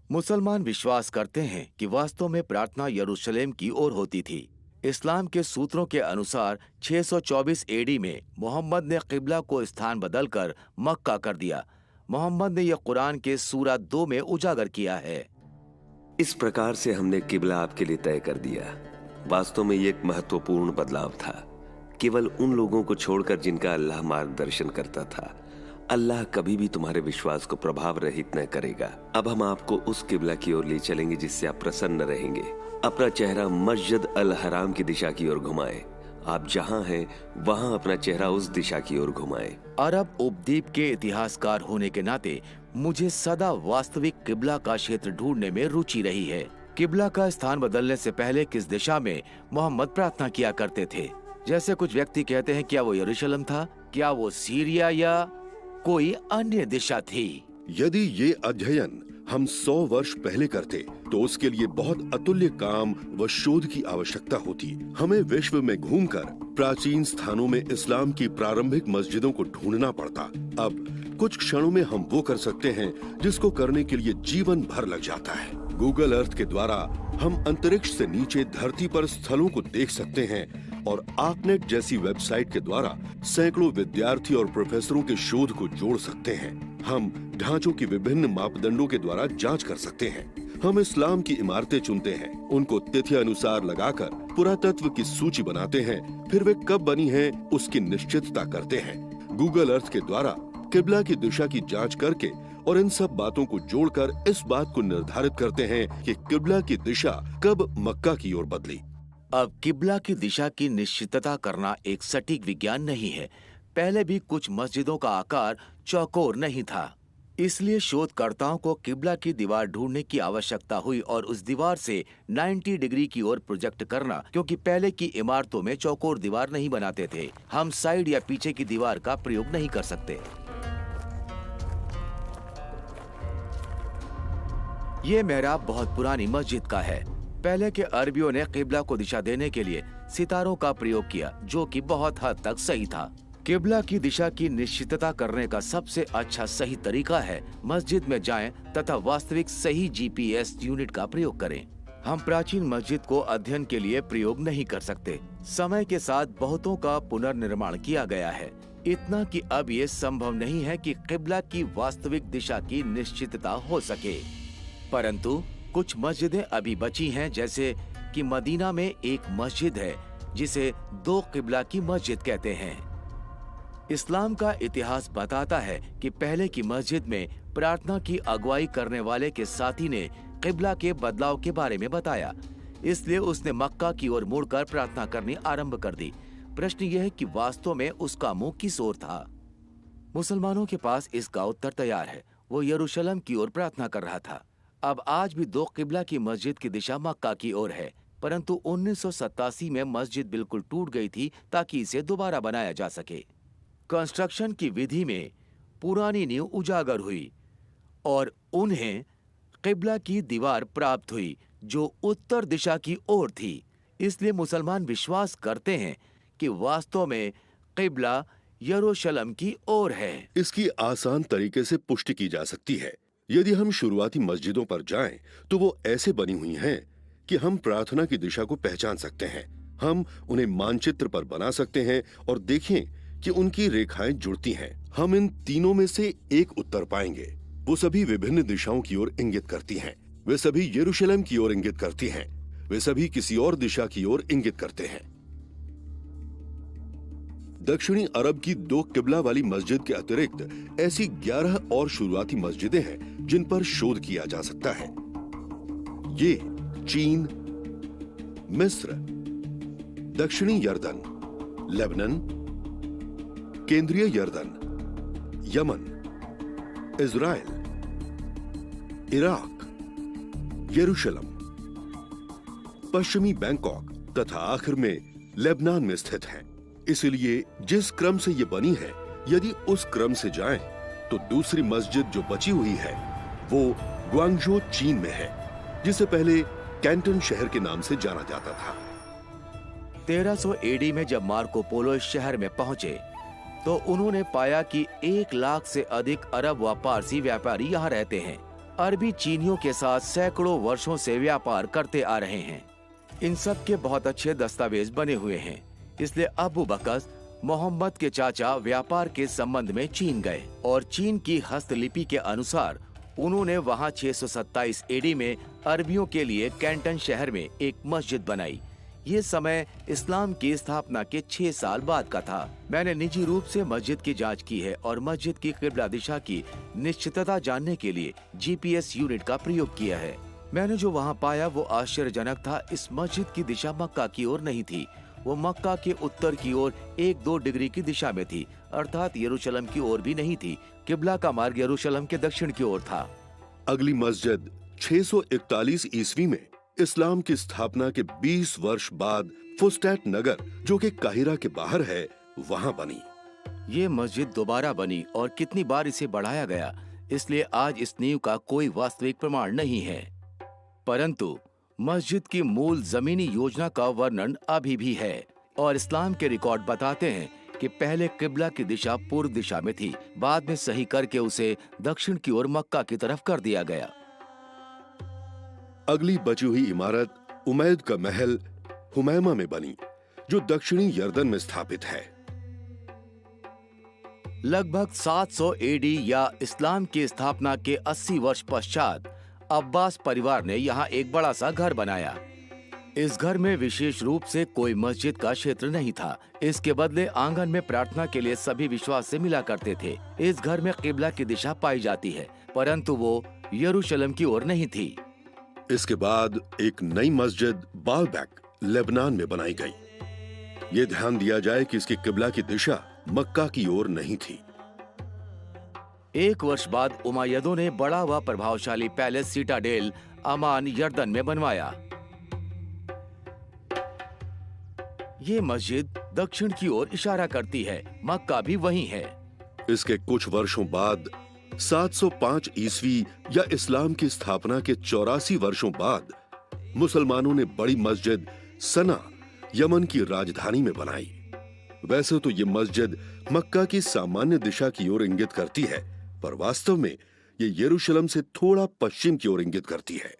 S2: मुसलमान विश्वास करते हैं कि वास्तव में प्रार्थना यरूशलेम की ओर होती थी। इस्लाम के सूत्रों के अनुसार 624 एडी में मोहम्मद ने किबला को स्थान बदलकर मक्का कर दिया। मोहम्मद ने यह कुरान के सूरा 2 में उजागर किया है।
S5: इस प्रकार से हमने किबला आपके लिए तय कर दिया। वास्तव में ये एक महत्वपूर्ण बदलाव था, केवल उन लोगों को छोड़कर जिनका अल्लाह मार्गदर्शन करता था। अल्लाह कभी भी तुम्हारे विश्वास को प्रभाव रहित न करेगा। अब हम आपको उस किबला की ओर ले चलेंगे जिससे आप प्रसन्न रहेंगे। अपना चेहरा मस्जिद अल हराम की दिशा की ओर घुमाएं। आप जहां हैं वहां अपना चेहरा उस दिशा की ओर घुमाएं।
S2: अरब उपद्वीप के इतिहासकार होने के नाते मुझे सदा वास्तविक किबला का क्षेत्र ढूंढने में रुचि रही है। किबला का स्थान बदलने से पहले किस दिशा में मोहम्मद प्रार्थना किया करते थे? जैसे कुछ व्यक्ति कहते हैं, क्या वो यरूशलेम था, क्या वो सीरिया या कोई अन्य दिशा थी?
S1: यदि ये अध्ययन हम 100 वर्ष पहले करते तो उसके लिए बहुत अतुल्य काम व शोध की आवश्यकता होती। हमें विश्व में घूमकर प्राचीन स्थानों में इस्लाम की प्रारंभिक मस्जिदों को ढूंढना पड़ता। अब कुछ क्षणों में हम वो कर सकते हैं जिसको करने के लिए जीवन भर लग जाता है। गूगल अर्थ के द्वारा हम अंतरिक्ष से नीचे धरती पर स्थलों को देख सकते हैं और आर्कनेट जैसी वेबसाइट के द्वारा सैकड़ों विद्यार्थी और प्रोफेसरों के शोध को जोड़ सकते हैं। हम ढांचों की विभिन्न मापदंडों के द्वारा जांच कर सकते हैं। हम इस्लाम की इमारतें चुनते हैं, उनको तिथि अनुसार लगाकर पुरातत्व की सूची बनाते हैं, फिर वे कब बनी हैं उसकी निश्चितता करते हैं। गूगल अर्थ के द्वारा किबला की दिशा की जांच करके और इन सब बातों को जोड़कर इस बात को निर्धारित करते हैं कि किबला की दिशा कब मक्का की ओर बदली।
S2: अब किबला की दिशा की निश्चितता करना एक सटीक विज्ञान नहीं है। पहले भी कुछ मस्जिदों का आकार चौकोर नहीं था, इसलिए शोधकर्ताओं को किबला की दीवार ढूंढने की आवश्यकता हुई और उस दीवार से 90 डिग्री की ओर प्रोजेक्ट करना, क्योंकि पहले की इमारतों में चौकोर दीवार नहीं बनाते थे। हम साइड या पीछे की दीवार का प्रयोग नहीं कर सकते। ये मेहराब बहुत पुरानी मस्जिद का है। पहले के अरबियों ने किबला को दिशा देने के लिए सितारों का प्रयोग किया, जो कि बहुत हद तक सही था। किबला की दिशा की निश्चितता करने का सबसे अच्छा सही तरीका है मस्जिद में जाएं तथा वास्तविक सही जीपीएस यूनिट का प्रयोग करें। हम प्राचीन मस्जिद को अध्ययन के लिए प्रयोग नहीं कर सकते। समय के साथ बहुतों का पुनर्निर्माण किया गया है, इतना कि अब ये संभव नहीं है कि किबला की वास्तविक दिशा की निश्चितता हो सके। परंतु कुछ मस्जिदें अभी बची हैं, जैसे कि मदीना में एक मस्जिद है जिसे 2 किबला की मस्जिद कहते हैं। इस्लाम का इतिहास बताता है कि पहले की मस्जिद में प्रार्थना की अगुवाई करने वाले के साथी ने किबला के बदलाव के बारे में बताया, इसलिए उसने मक्का की ओर मुड़कर प्रार्थना करनी आरंभ कर दी। प्रश्न यह है कि वास्तव में उसका मुंह किस ओर था? मुसलमानों के पास इसका उत्तर तैयार है। वो यरूशलेम की ओर प्रार्थना कर रहा था। अब आज भी 2 किबला की मस्जिद की दिशा मक्का की ओर है, परंतु 1987 में मस्जिद बिल्कुल टूट गई थी ताकि इसे दोबारा बनाया जा सके। कंस्ट्रक्शन की विधि में पुरानी नींव उजागर हुई और उन्हें किबला की दीवार प्राप्त हुई जो उत्तर दिशा की ओर थी। इसलिए मुसलमान विश्वास करते हैं कि वास्तव में किबला यरूशलेम की ओर है।
S1: इसकी आसान तरीके से पुष्टि की जा सकती है। यदि हम शुरुआती मस्जिदों पर जाएं, तो वो ऐसे बनी हुई हैं कि हम प्रार्थना की दिशा को पहचान सकते हैं। हम उन्हें मानचित्र पर बना सकते हैं और देखें कि उनकी रेखाएं जुड़ती हैं। हम इन तीनों में से एक उत्तर पाएंगे। वो सभी विभिन्न दिशाओं की ओर इंगित करती हैं। वे सभी यरूशलेम की ओर इंगित करती हैं। वे सभी किसी और दिशा की ओर इंगित करते हैं। दक्षिणी अरब की 2 किबला वाली मस्जिद के अतिरिक्त ऐसी 11 और शुरुआती मस्जिदें हैं जिन पर शोध किया जा सकता है। ये चीन, मिस्र, दक्षिणी यर्दन, लेबनान, केंद्रीय यर्दन, यमन, इजराइल, इराक, यरूशलेम, पश्चिमी बैंकॉक तथा आखिर में लेबनान में स्थित हैं। इसलिए जिस क्रम से ये बनी है, यदि उस क्रम से जाएं, तो दूसरी मस्जिद जो बची हुई है वो ग्वांगझो चीन में है, जिसे पहले कैंटन शहर के नाम से जाना जाता था।
S2: 1300 एडी में जब मार्को पोलो इस शहर में पहुंचे तो उन्होंने पाया कि 1 लाख से अधिक अरब व पारसी व्यापारी यहाँ रहते हैं। अरबी चीनियों के साथ सैकड़ों वर्षों से व्यापार करते आ रहे हैं। इन सब के बहुत अच्छे दस्तावेज बने हुए हैं। इसलिए अबू बकर मोहम्मद के चाचा व्यापार के संबंध में चीन गए और चीन की हस्तलिपि के अनुसार उन्होंने वहां 627 एडी में अरबियों के लिए कैंटन शहर में एक मस्जिद बनाई। ये समय इस्लाम की स्थापना के 6 साल बाद का था। मैंने निजी रूप से मस्जिद की जांच की है और मस्जिद की किबला दिशा की निश्चितता जानने के लिए GPS यूनिट का प्रयोग किया है। मैंने जो वहाँ पाया वो आश्चर्यजनक था। इस मस्जिद की दिशा मक्का की ओर नहीं थी, वो मक्का के उत्तर की ओर 1-2 डिग्री की दिशा में थी, अर्थात यरूशलेम की ओर भी नहीं थी। किबला का मार्ग यरूशलेम के दक्षिण की ओर था।
S1: अगली मस्जिद 641 ईस्वी में इस्लाम की स्थापना के 20 वर्ष बाद फुस्टैट नगर, जो कि काहिरा के बाहर है, वहाँ बनी।
S2: ये मस्जिद दोबारा बनी और कितनी बार इसे बढ़ाया गया, इसलिए आज इस नींव का कोई वास्तविक प्रमाण नहीं है। परंतु मस्जिद की मूल जमीनी योजना का वर्णन अभी भी है और इस्लाम के रिकॉर्ड बताते हैं कि पहले किबला की दिशा पूर्व दिशा में थी, बाद में सही करके उसे दक्षिण की ओर मक्का की तरफ कर दिया गया।
S1: अगली बची हुई इमारत उमैद का महल हुमैमा में बनी, जो दक्षिणी यर्दन में स्थापित है।
S2: लगभग 700 एडी या इस्लाम की स्थापना के 80 वर्ष पश्चात अब्बास परिवार ने यहाँ एक बड़ा सा घर बनाया। इस घर में विशेष रूप से कोई मस्जिद का क्षेत्र नहीं था। इसके बदले आंगन में प्रार्थना के लिए सभी विश्वास से मिला करते थे। इस घर में किबला की दिशा पाई जाती है, परंतु वो यरूशलेम की ओर नहीं थी।
S1: इसके बाद एक नई मस्जिद बालबैक लेबनान में बनाई गई। ये ध्यान दिया जाए कि इसकी किबला की दिशा मक्का की ओर नहीं थी।
S2: 1 वर्ष बाद उमायदों ने बड़ा व प्रभावशाली पैलेस सीटाडेल अमान यर्दन में बनवाया। ये मस्जिद दक्षिण की ओर इशारा करती है, मक्का भी वहीं है।
S1: इसके कुछ वर्षों बाद 705 ईस्वी या इस्लाम की स्थापना के 84 वर्षों बाद मुसलमानों ने बड़ी मस्जिद सना यमन की राजधानी में बनाई। वैसे तो ये मस्जिद मक्का की सामान्य दिशा की ओर इंगित करती है, पर वास्तव में ये यरूशलेम से थोड़ा पश्चिम की ओर इंगित करती है।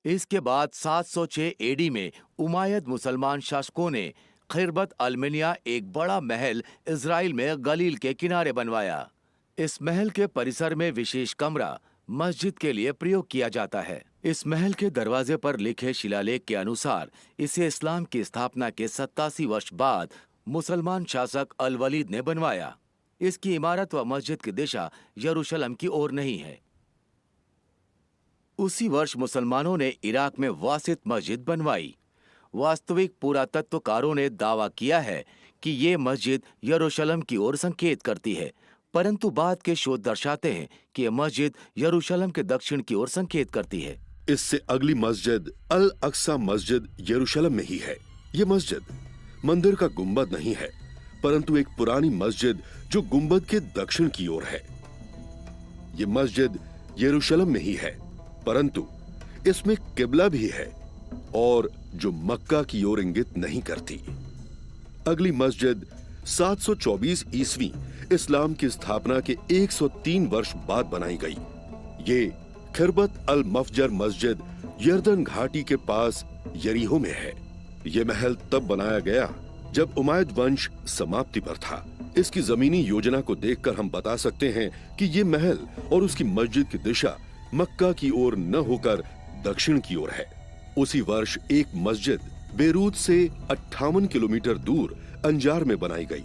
S2: इसके बाद 706 एडी में उमायद मुसलमान शासकों ने खिरबत अलमिनिया एक बड़ा महल इजराइल में गलील के किनारे बनवाया। इस महल के परिसर में विशेष कमरा मस्जिद के लिए प्रयोग किया जाता है। इस महल के दरवाजे पर लिखे शिलालेख के अनुसार इसे इस्लाम की स्थापना के 87 वर्ष बाद मुसलमान शासक अल वलीद ने बनवाया। इसकी इमारत व मस्जिद की दिशा यरूशलेम की ओर नहीं है। उसी वर्ष मुसलमानों ने इराक में वासित मस्जिद बनवाई। वास्तविक पुरातत्वकारों ने दावा किया है कि ये मस्जिद यरूशलेम की ओर संकेत करती है, परंतु बाद के शोध दर्शाते हैं कि यह मस्जिद यरूशलेम के दक्षिण की ओर संकेत करती है।
S1: इससे अगली मस्जिद अल अक्सा मस्जिद यरूशलेम में ही है। ये मस्जिद मंदिर का गुंबद नहीं है, परंतु एक पुरानी मस्जिद जो गुंबद के दक्षिण की ओर है। ये मस्जिद यरूशलेम में ही है, परंतु इसमें किबला भी है और जो मक्का की ओर इंगित नहीं करती। अगली मस्जिद 724 ईस्वी इस्लाम की स्थापना के 103 वर्ष बाद बनाई गई। ये खिरबत अल मफजर मस्जिद यर्दन घाटी के पास यरीहो में है। ये महल तब बनाया गया जब उमायद वंश समाप्ति पर था। इसकी जमीनी योजना को देखकर हम बता सकते हैं कि ये महल और उसकी मस्जिद की दिशा मक्का की ओर न होकर दक्षिण की ओर है। उसी वर्ष एक मस्जिद बेरूत से 58 किलोमीटर दूर अंजार में बनाई गई।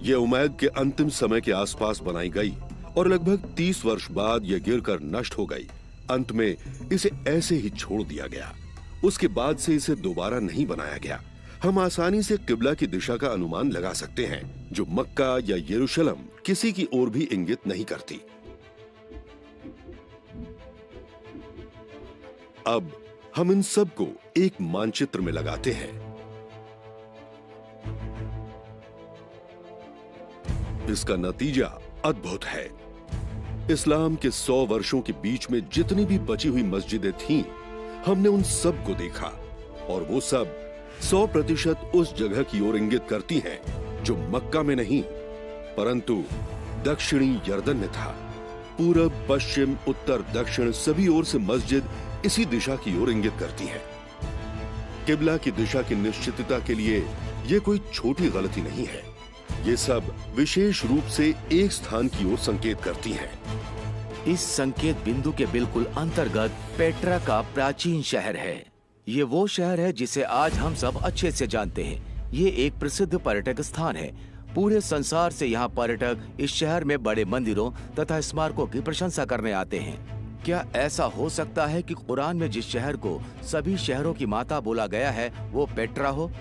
S1: ये उमैद के अंतिम समय के आसपास बनाई गई और लगभग 30 वर्ष बाद यह गिरकर नष्ट हो गई। अंत में इसे ऐसे ही छोड़ दिया गया। उसके बाद से इसे दोबारा नहीं बनाया गया। हम आसानी से किबला की दिशा का अनुमान लगा सकते हैं, जो मक्का या यरूशलेम किसी की ओर भी इंगित नहीं करती। अब हम इन सब को एक मानचित्र में लगाते हैं। इसका नतीजा अद्भुत है। इस्लाम के 100 वर्षों के बीच में जितनी भी बची हुई मस्जिदें थीं, हमने उन सब को देखा और वो सब 100% उस जगह की ओर इंगित करती हैं जो मक्का में नहीं परंतु दक्षिणी यर्दन में था। पूरब, पश्चिम, उत्तर, दक्षिण सभी ओर से मस्जिद इसी दिशा की ओर इंगित करती है। किबला की दिशा की निश्चितता के लिए यह कोई छोटी गलती नहीं है। ये सब विशेष रूप से एक स्थान की ओर संकेत करती हैं।
S2: इस संकेत बिंदु के बिल्कुल अंतर्गत पेट्रा का प्राचीन शहर है। ये वो शहर है जिसे आज हम सब अच्छे से जानते हैं। ये एक प्रसिद्ध पर्यटक स्थान है। पूरे संसार से यहाँ पर्यटक इस शहर में बड़े मंदिरों तथा स्मारकों की प्रशंसा करने आते हैं। क्या ऐसा हो सकता है कि कुरान में जिस शहर को सभी शहरों की माता बोला गया है वो पेट्रा हो?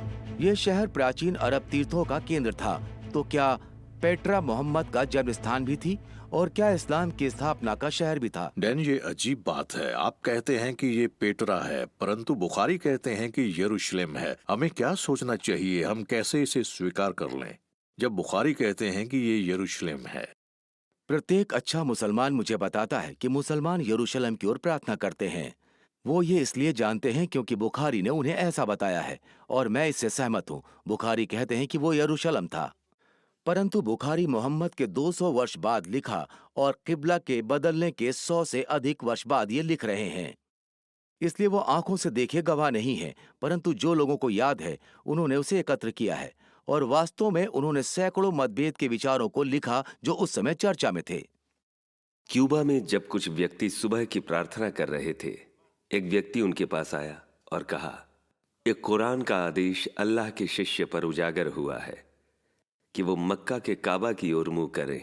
S2: ये शहर प्राचीन अरब तीर्थों का केंद्र था। तो क्या पेट्रा मोहम्मद का जन्म स्थान भी थी और क्या इस्लाम की स्थापना का शहर भी था?
S4: डैन, ये अजीब बात है। आप कहते हैं कि ये पेट्रा है, परंतु बुखारी कहते हैं कि यरूशलेम है। हमें क्या सोचना चाहिए? हम कैसे इसे स्वीकार कर लें जब बुखारी कहते हैं कि ये यरूशलेम है?
S2: प्रत्येक अच्छा मुसलमान मुझे बताता है कि मुसलमान यरूशलेम की ओर प्रार्थना करते हैं। वो ये इसलिए जानते हैं क्योंकि बुखारी ने उन्हें ऐसा बताया है और मैं इससे सहमत हूँ। बुखारी कहते हैं कि वो यरूशलेम था, परंतु बुखारी मोहम्मद के 200 वर्ष बाद लिखा और किबला के बदलने के 100 से अधिक वर्ष बाद ये लिख रहे हैं। इसलिए वो आंखों से देखे गवाह नहीं है, परंतु जो लोगों को याद है उन्होंने उसे एकत्र किया है और वास्तव में उन्होंने सैकड़ों मतभेद के विचारों को लिखा जो उस समय चर्चा में थे।
S5: क्यूबा में जब कुछ व्यक्ति सुबह की प्रार्थना कर रहे थे, एक व्यक्ति उनके पास आया और कहा, एक कुरान का आदेश अल्लाह के शिष्य पर उजागर हुआ है कि वो मक्का के काबा की ओर मुंह करें,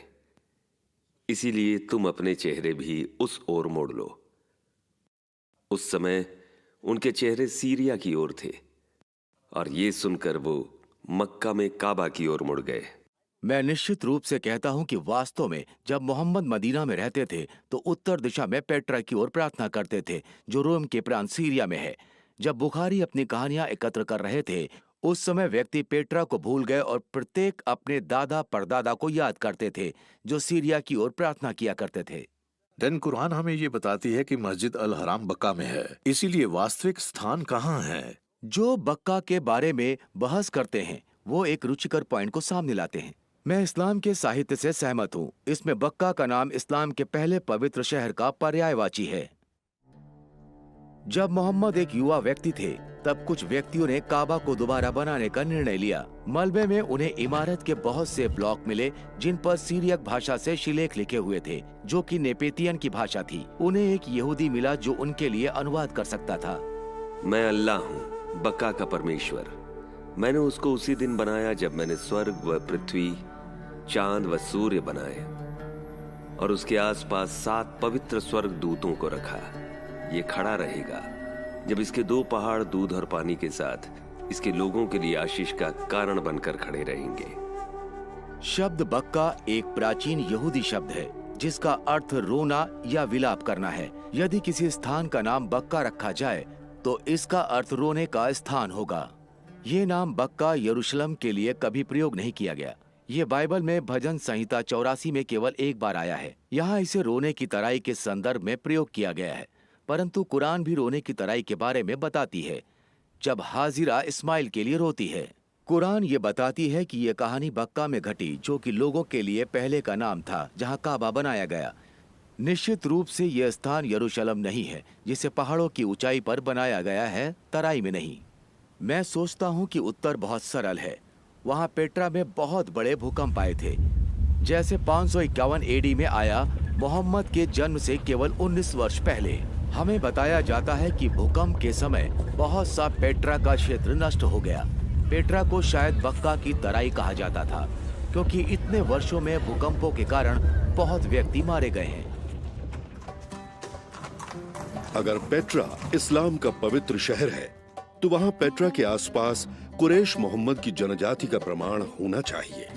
S5: इसीलिए तुम अपने चेहरे भी उस ओर मोड़ लो। उस समय उनके चेहरे सीरिया की ओर थे और ये सुनकर वो मक्का में काबा की ओर मुड़ गए।
S2: मैं निश्चित रूप से कहता हूं कि वास्तव में जब मोहम्मद मदीना में रहते थे तो उत्तर दिशा में पेट्रा की ओर प्रार्थना करते थे, जो रोम के प्रांत सीरिया में है। जब बुखारी अपनी कहानियां एकत्र कर रहे थे, उस समय व्यक्ति पेट्रा को भूल गए और प्रत्येक अपने दादा परदादा को याद करते थे जो सीरिया की ओर प्रार्थना किया करते थे।
S4: डैन, कुरान हमें ये बताती है कि मस्जिद अल हराम बक्का में है, इसीलिए वास्तविक स्थान कहाँ है?
S2: जो बक्का के बारे में बहस करते हैं वो एक रुचिकर पॉइंट को सामने लाते हैं। मैं इस्लाम के साहित्य से सहमत हूँ। इसमें बक्का का नाम इस्लाम के पहले पवित्र शहर का पर्यायवाची है। जब मोहम्मद एक युवा व्यक्ति थे तब कुछ व्यक्तियों ने काबा को दोबारा बनाने का निर्णय लिया। मलबे में उन्हें इमारत के बहुत से ब्लॉक मिले जिन पर सीरियक भाषा से शिलेख लिखे हुए थे, जो कि नेपेतियन की भाषा थी। उन्हें एक यहूदी मिला जो उनके लिए अनुवाद कर सकता था।
S5: मैं अल्लाह हूँ, बक्का का परमेश्वर। मैंने उसको उसी दिन बनाया जब मैंने स्वर्ग व पृथ्वी, चांद व सूर्य बनाए और उसके आसपास 7 पवित्र स्वर्ग दूतों को रखा। ये खड़ा रहेगा जब इसके 2 पहाड़ दूध और पानी के साथ इसके लोगों के लिए आशीष का कारण बनकर खड़े रहेंगे।
S2: शब्द बक्का एक प्राचीन यहूदी शब्द है जिसका अर्थ रोना या विलाप करना है। यदि किसी स्थान का नाम बक्का रखा जाए तो इसका अर्थ रोने का स्थान होगा। ये नाम बक्का यरूशलेम के लिए कभी प्रयोग नहीं किया गया। ये बाइबल में भजन संहिता 84 में केवल एक बार आया है। यहाँ इसे रोने की तराई के संदर्भ में प्रयोग किया गया है, परंतु कुरान भी रोने की तराई के बारे में बताती है जब हाजिरा इस्माइल के लिए रोती है। कुरान ये बताती है कि ये कहानी बक्का में घटी, जो कि लोगों के लिए पहले का नाम था जहाँ काबा बनाया गया। निश्चित रूप से यह स्थान यरूशलेम नहीं है जिसे पहाड़ों की ऊंचाई पर बनाया गया है, तराई में नहीं। मैं सोचता हूँ कि उत्तर बहुत सरल है। वहाँ पेट्रा में बहुत बड़े भूकंप आए थे, जैसे 551 एडी में आया, मोहम्मद के जन्म से केवल 19 वर्ष पहले। हमें बताया जाता है कि भूकंप के समय बहुत सा पेट्रा का क्षेत्र नष्ट हो गया। पेट्रा को शायद बक्का की तराई कहा जाता था क्योंकि इतने वर्षों में भूकंपों के कारण बहुत व्यक्ति मारे गए हैं।
S1: अगर पेट्रा इस्लाम का पवित्र शहर है तो वहां पेट्रा के आसपास कुरैश मोहम्मद की जनजाति का प्रमाण होना चाहिए।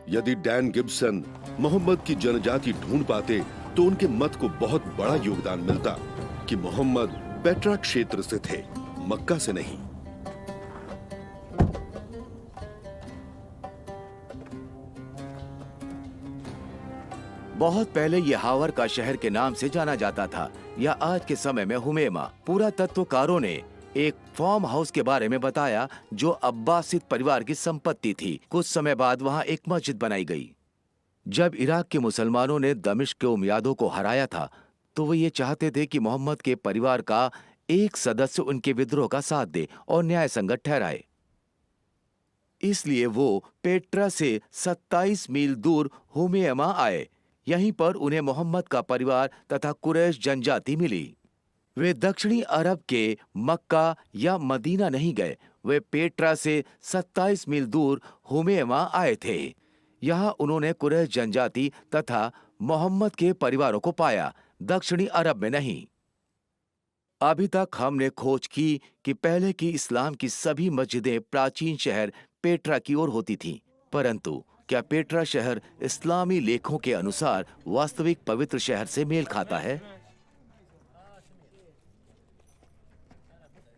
S1: यदि डैन गिब्सन मोहम्मद की जनजाति ढूंढ पाते तो उनके मत को बहुत बड़ा योगदान मिलता कि मोहम्मद पेट्रा क्षेत्र से थे, मक्का से नहीं।
S2: बहुत पहले यह हावर का शहर के नाम से जाना जाता था, या आज के समय में हुमेमा। पुरातत्वकारों ने एक फार्म हाउस के बारे में बताया जो अब्बासिद परिवार की संपत्ति थी। कुछ समय बाद वहां एक मस्जिद बनाई गई। जब इराक के मुसलमानों ने दमिश्क के उमैयादों को हराया था तो वो ये चाहते थे कि मोहम्मद के परिवार का एक सदस्य उनके विद्रोह का साथ दे और न्याय संगत ठहराए। इसलिए वो पेट्रा से 27 मील दूर हुमेमा आए। यहीं पर उन्हें मोहम्मद का परिवार तथा कुरैश जनजाति मिली। वे दक्षिणी अरब के मक्का या मदीना नहीं गए, वे पेट्रा से 27 मील दूर हुमेमा आए थे। यहाँ उन्होंने कुरैश जनजाति तथा मोहम्मद के परिवारों को पाया, दक्षिणी अरब में नहीं। अभी तक हमने खोज की कि पहले की इस्लाम की सभी मस्जिदें प्राचीन शहर पेट्रा की ओर होती थीं, परंतु क्या पेट्रा शहर इस्लामी लेखों के अनुसार वास्तविक पवित्र शहर से मेल खाता है?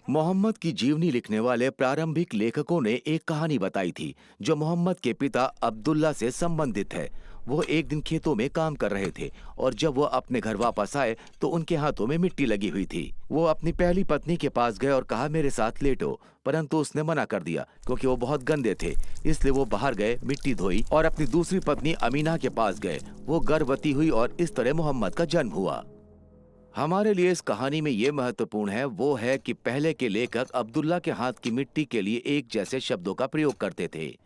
S2: मोहम्मद की जीवनी लिखने वाले प्रारंभिक लेखकों ने एक कहानी बताई थी जो मोहम्मद के पिता अब्दुल्ला से संबंधित है। वो एक दिन खेतों में काम कर रहे थे और जब वो अपने घर वापस आए तो उनके हाथों में मिट्टी लगी हुई थी। वो अपनी पहली पत्नी के पास गए और कहा, मेरे साथ लेटो, परंतु उसने मना कर दिया क्योंकि वो बहुत गंदे थे। इसलिए वो बाहर गए, मिट्टी धोई और अपनी दूसरी पत्नी अमीना के पास गए। वो गर्भवती हुई और इस तरह मोहम्मद का जन्म हुआ। हमारे लिए इस कहानी में ये महत्वपूर्ण है वो है कि पहले के लेखक अब्दुल्ला के हाथ की मिट्टी के लिए एक जैसे शब्दों का प्रयोग करते थे।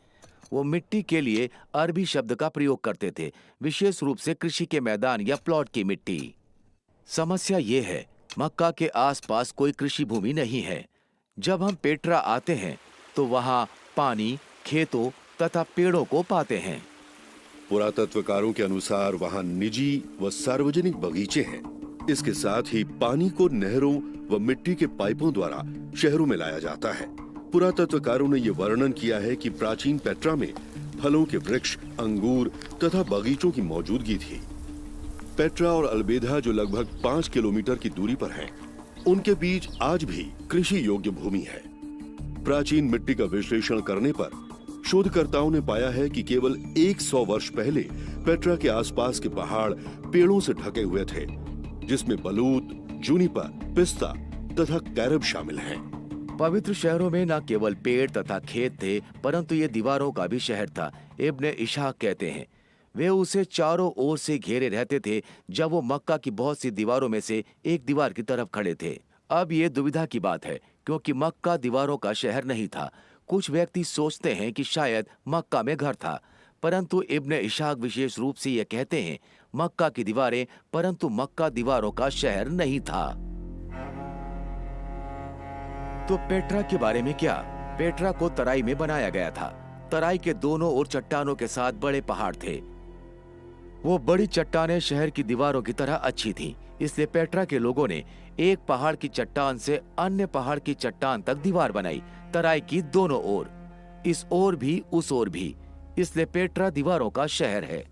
S2: वो मिट्टी के लिए अरबी शब्द का प्रयोग करते थे, विशेष रूप से कृषि के मैदान या प्लॉट की मिट्टी। समस्या ये है, मक्का के आसपास कोई कृषि भूमि नहीं है। जब हम पेट्रा आते हैं तो वहाँ पानी, खेतों तथा पेड़ों को पाते हैं।
S1: पुरातत्वकारों के अनुसार वहाँ निजी व सार्वजनिक बगीचे हैं। इसके साथ ही पानी को नहरों व मिट्टी के पाइपों द्वारा शहरों में लाया जाता है। पुरातत्वकारों ने यह वर्णन किया है कि प्राचीन पेट्रा में फलों के वृक्ष, अंगूर तथा बगीचों की मौजूदगी थी। पेट्रा और अल्बेधा जो लगभग 5 किलोमीटर की दूरी पर हैं, उनके बीच आज भी कृषि योग्य भूमि है। प्राचीन मिट्टी का विश्लेषण करने पर शोधकर्ताओं ने पाया है कि केवल 100 वर्ष पहले पेट्रा के आसपास के पहाड़ पेड़ों से ढके हुए थे, जिसमें बलूत, जूनिपर, पिस्ता तथा कैरब शामिल हैं।
S2: पवित्र शहरों में न केवल पेड़ तथा खेत थे, परंतु ये दीवारों का भी शहर था। इब्ने इशाक कहते हैं, वे उसे चारों ओर से घेरे रहते थे जब वो मक्का की बहुत सी दीवारों में से एक दीवार की तरफ खड़े थे। अब ये दुविधा की बात है क्योंकि मक्का दीवारों का शहर नहीं था। कुछ व्यक्ति सोचते हैं कि शायद मक्का में घर था, परंतु इब्ने इशाक विशेष रूप से ये कहते हैं मक्का की दीवारें, परंतु मक्का दीवारों का शहर नहीं था। तो पेट्रा के बारे में क्या? पेट्रा को तराई में बनाया गया था। तराई के दोनों ओर चट्टानों के साथ बड़े पहाड़ थे। वो बड़ी चट्टानें शहर की दीवारों की तरह अच्छी थीं, इसलिए पेट्रा के लोगों ने एक पहाड़ की चट्टान से अन्य पहाड़ की चट्टान तक दीवार बनाई, तराई की दोनों ओर, इस ओर भी उस ओर भी। इसलिए पेट्रा दीवारों का शहर है।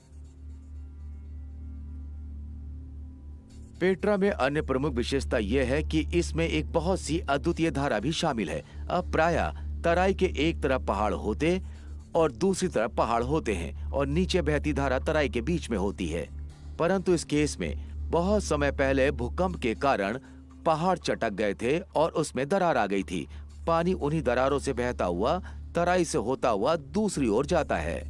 S2: पेट्रा में अन्य प्रमुख विशेषता यह है कि इसमें एक बहुत सी अद्वितीय धारा भी शामिल है। अब प्रायः तराई के एक तरफ पहाड़ होते और दूसरी तरफ पहाड़ होते हैं और नीचे बहती धारा तराई के बीच में होती है। परंतु इस केस में बहुत समय पहले भूकंप के कारण पहाड़ चटक गए थे और उसमें दरार आ गई थी। पानी उन्हीं दरारों से बहता हुआ तराई से होता हुआ दूसरी ओर जाता है।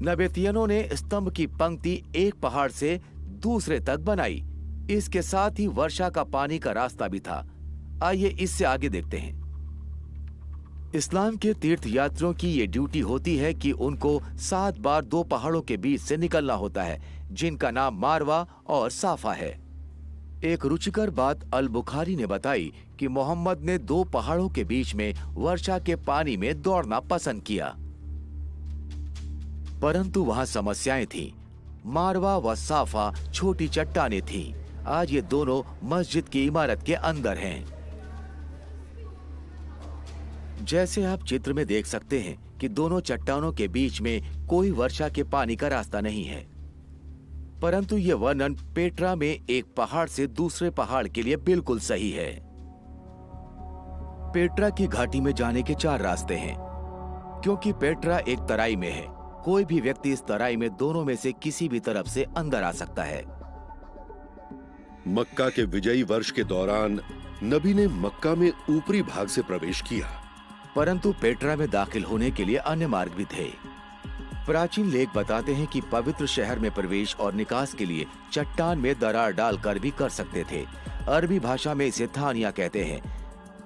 S2: नबेतियनों ने स्तंभ की पंक्ति एक पहाड़ से दूसरे तक बनाई। इसके साथ ही वर्षा का पानी का रास्ता भी था। आइए इससे आगे देखते हैं। इस्लाम के तीर्थ यात्रियों की ये ड्यूटी होती है कि उनको 7 बार 2 पहाड़ों के बीच से निकलना होता है, जिनका नाम मारवा और साफा है। एक रुचिकर बात अल बुखारी ने बताई कि मोहम्मद ने 2 पहाड़ों के बीच में वर्षा के पानी में दौड़ना पसंद किया। परंतु वहाँ समस्याएं थीं। मारवा व साफा छोटी चट्टानें थीं। आज ये दोनों मस्जिद की इमारत के अंदर हैं। जैसे आप चित्र में देख सकते हैं कि दोनों चट्टानों के बीच में कोई वर्षा के पानी का रास्ता नहीं है, परंतु ये वर्णन पेट्रा में एक पहाड़ से दूसरे पहाड़ के लिए बिल्कुल सही है। पेट्रा की घाटी में जाने के 4 रास्ते हैं, क्योंकि पेट्रा एक तराई में है। कोई भी व्यक्ति इस तराई में दोनों में से किसी भी तरफ से अंदर आ सकता है।
S1: मक्का के विजयी वर्ष के दौरान नबी ने मक्का में ऊपरी भाग से प्रवेश किया,
S2: परंतु पेट्रा में दाखिल होने के लिए अन्य मार्ग भी थे। प्राचीन लेख बताते हैं कि पवित्र शहर में प्रवेश और निकास के लिए चट्टान में दरार डालकर भी कर सकते थे। अरबी भाषा में इसे थानिया कहते हैं।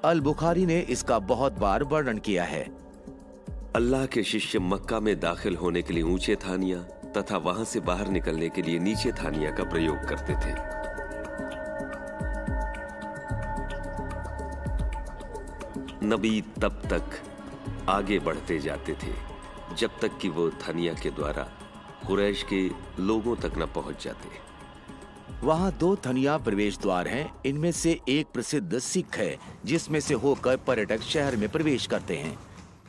S2: अल बुखारी ने इसका बहुत बार वर्णन किया है।
S5: अल्लाह के शिष्य मक्का में दाखिल होने के लिए ऊंचे थानिया तथा वहां से बाहर निकलने के लिए नीचे थानिया का प्रयोग करते थे। नबी तब तक आगे बढ़ते जाते थे जब तक कि वो थानिया के द्वारा कुरैश के लोगों तक न पहुंच जाते।
S2: वहाँ 2 थनिया प्रवेश द्वार हैं। इनमें से एक प्रसिद्ध सिख है, जिसमें से होकर पर्यटक शहर में प्रवेश करते हैं।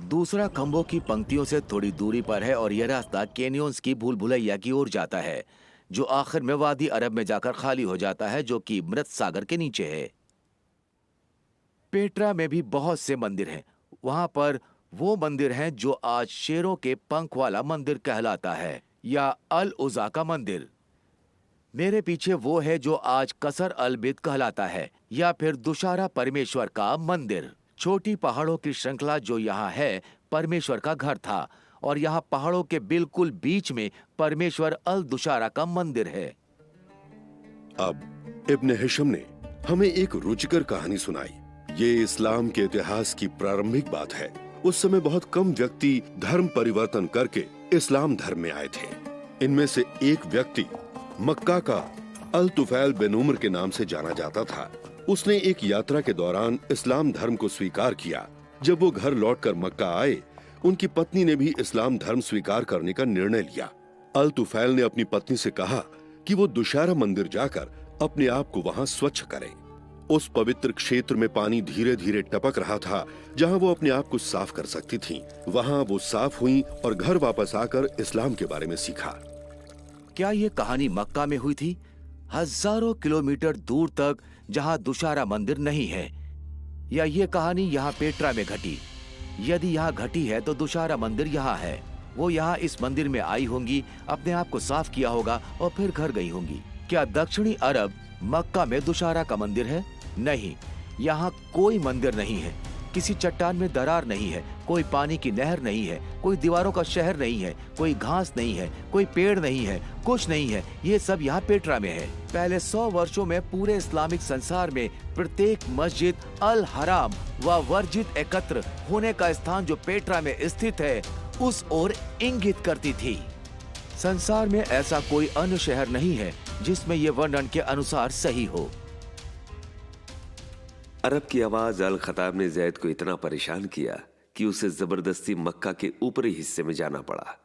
S2: दूसरा खंभों की पंक्तियों से थोड़ी दूरी पर है और यह रास्ता कैनियंस की भूल भुलैया की ओर जाता है, जो आखिर में वादी अरब में जाकर खाली हो जाता है, जो कि मृत सागर के नीचे है। पेट्रा में भी बहुत से मंदिर हैं। वहां पर वो मंदिर हैं जो आज शेरों के पंख वाला मंदिर कहलाता है, या अल उज़ा का मंदिर। मेरे पीछे वो है जो आज कसर अल बिद कहलाता है, या फिर दुशारा परमेश्वर का मंदिर। छोटी पहाड़ों की श्रृंखला जो यहाँ है परमेश्वर का घर था, और यहाँ पहाड़ों के बिल्कुल बीच में परमेश्वर अल दुशारा का मंदिर है।
S1: अब इब्न हिशम ने हमें एक रुचिकर कहानी सुनाई। ये इस्लाम के इतिहास की प्रारंभिक बात है। उस समय बहुत कम व्यक्ति धर्म परिवर्तन करके इस्लाम धर्म में आए थे। इनमें से एक व्यक्ति मक्का का अल तुफैल बिन उम्र के नाम से जाना जाता था। उसने एक यात्रा के दौरान इस्लाम धर्म को स्वीकार किया। जब वो घर लौटकर मक्का आए, उनकी पत्नी ने भी इस्लाम धर्म स्वीकार करने का निर्णय लिया। अल तुफैल ने अपनी पत्नी से कहा कि वो दुशारा मंदिर जाकर अपने आप को वहां स्वच्छ करे। उस पवित्र क्षेत्र में पानी धीरे धीरे टपक रहा था, जहां वो अपने आप को साफ कर सकती थीं। वहां वो साफ हुई और घर वापस आकर इस्लाम के बारे में सीखा।
S2: क्या ये कहानी मक्का में हुई थी? हजारों किलोमीटर दूर तक, जहां दुशारा मंदिर नहीं है, या ये कहानी यहाँ पेट्रा में घटी? यदि यहाँ घटी है तो दुशारा मंदिर यहाँ है। वो यहाँ इस मंदिर में आई होंगी, अपने आप को साफ किया होगा और फिर घर गई होंगी। क्या दक्षिणी अरब मक्का में दुशारा का मंदिर है? नहीं, यहाँ कोई मंदिर नहीं है। किसी चट्टान में दरार नहीं है, कोई पानी की नहर नहीं है, कोई दीवारों का शहर नहीं है, कोई घास नहीं है, कोई पेड़ नहीं है, कुछ नहीं है। ये सब यहाँ पेट्रा में है। पहले 100 वर्षों में पूरे इस्लामिक संसार में प्रत्येक मस्जिद अल हराम व वर्जित एकत्र होने का स्थान जो पेट्रा में स्थित है, उस ओर इंगित करती थी। संसार में ऐसा कोई अन्य शहर नहीं है जिसमें ये वर्णन के अनुसार सही हो।
S5: अरब की आवाज अल खताब ने जैद को इतना परेशान किया कि उसे जबरदस्ती मक्का के ऊपरी हिस्से में जाना पड़ा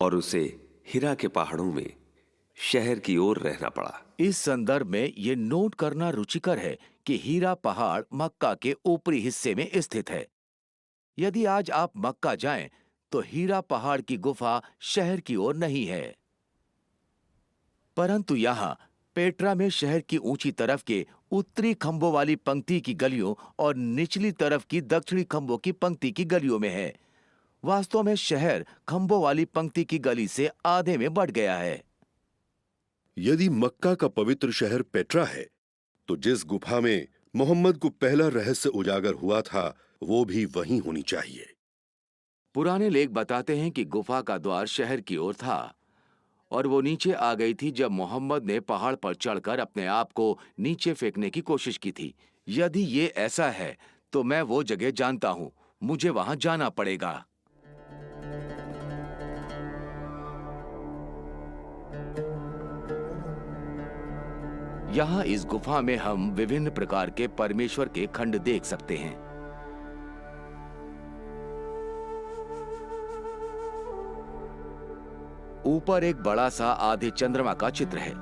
S5: और उसे हिरा के पहाड़ों में शहर की ओर रहना पड़ा।
S2: इस संदर्भ में ये नोट करना रुचिकर है कि हीरा पहाड़ मक्का के ऊपरी हिस्से में स्थित है। यदि आज आप मक्का जाएं तो हीरा पहाड़ की गुफा शहर की ओर नहीं है, परंतु यहाँ पेट्रा में शहर की ऊंची तरफ के उत्तरी खंभों वाली पंक्ति की गलियों और निचली तरफ की दक्षिणी खंभों की पंक्ति की गलियों में है। वास्तव में शहर खंभों वाली पंक्ति की गली से आधे में बढ़ गया है।
S1: यदि मक्का का पवित्र शहर पेट्रा है, तो जिस गुफा में मोहम्मद को पहला रहस्य उजागर हुआ था, वो भी वहीं होनी चाहिए।
S2: पुराने लेख बताते हैं कि गुफा का द्वार शहर की ओर था और वो नीचे आ गई थी जब मोहम्मद ने पहाड़ पर चढ़कर अपने आप को नीचे फेंकने की कोशिश की थी। यदि ये ऐसा है तो मैं वो जगह जानता हूं, मुझे वहां जाना पड़ेगा। यहाँ इस गुफा में हम विभिन्न प्रकार के परमेश्वर के खंड देख सकते हैं। ऊपर एक बड़ा सा आधे चंद्रमा का चित्र है।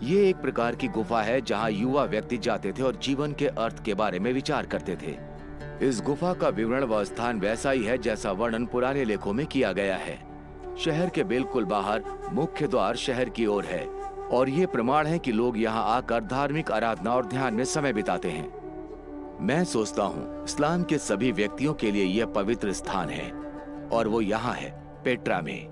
S2: ये एक प्रकार की गुफा है जहाँ युवा व्यक्ति जाते थे और जीवन के अर्थ के बारे में विचार करते थे। इस गुफा का विवरण व स्थान वैसा ही है जैसा वर्णन पुराने लेखों में किया गया है। शहर के बिल्कुल बाहर मुख्य द्वार शहर की ओर है और ये प्रमाण है कि लोग यहाँ आकर धार्मिक आराधना और ध्यान में समय बिताते हैं। मैं सोचता हूँ इस्लाम के सभी व्यक्तियों के लिए यह पवित्र स्थान है और वो यहाँ है, पेट्रा में।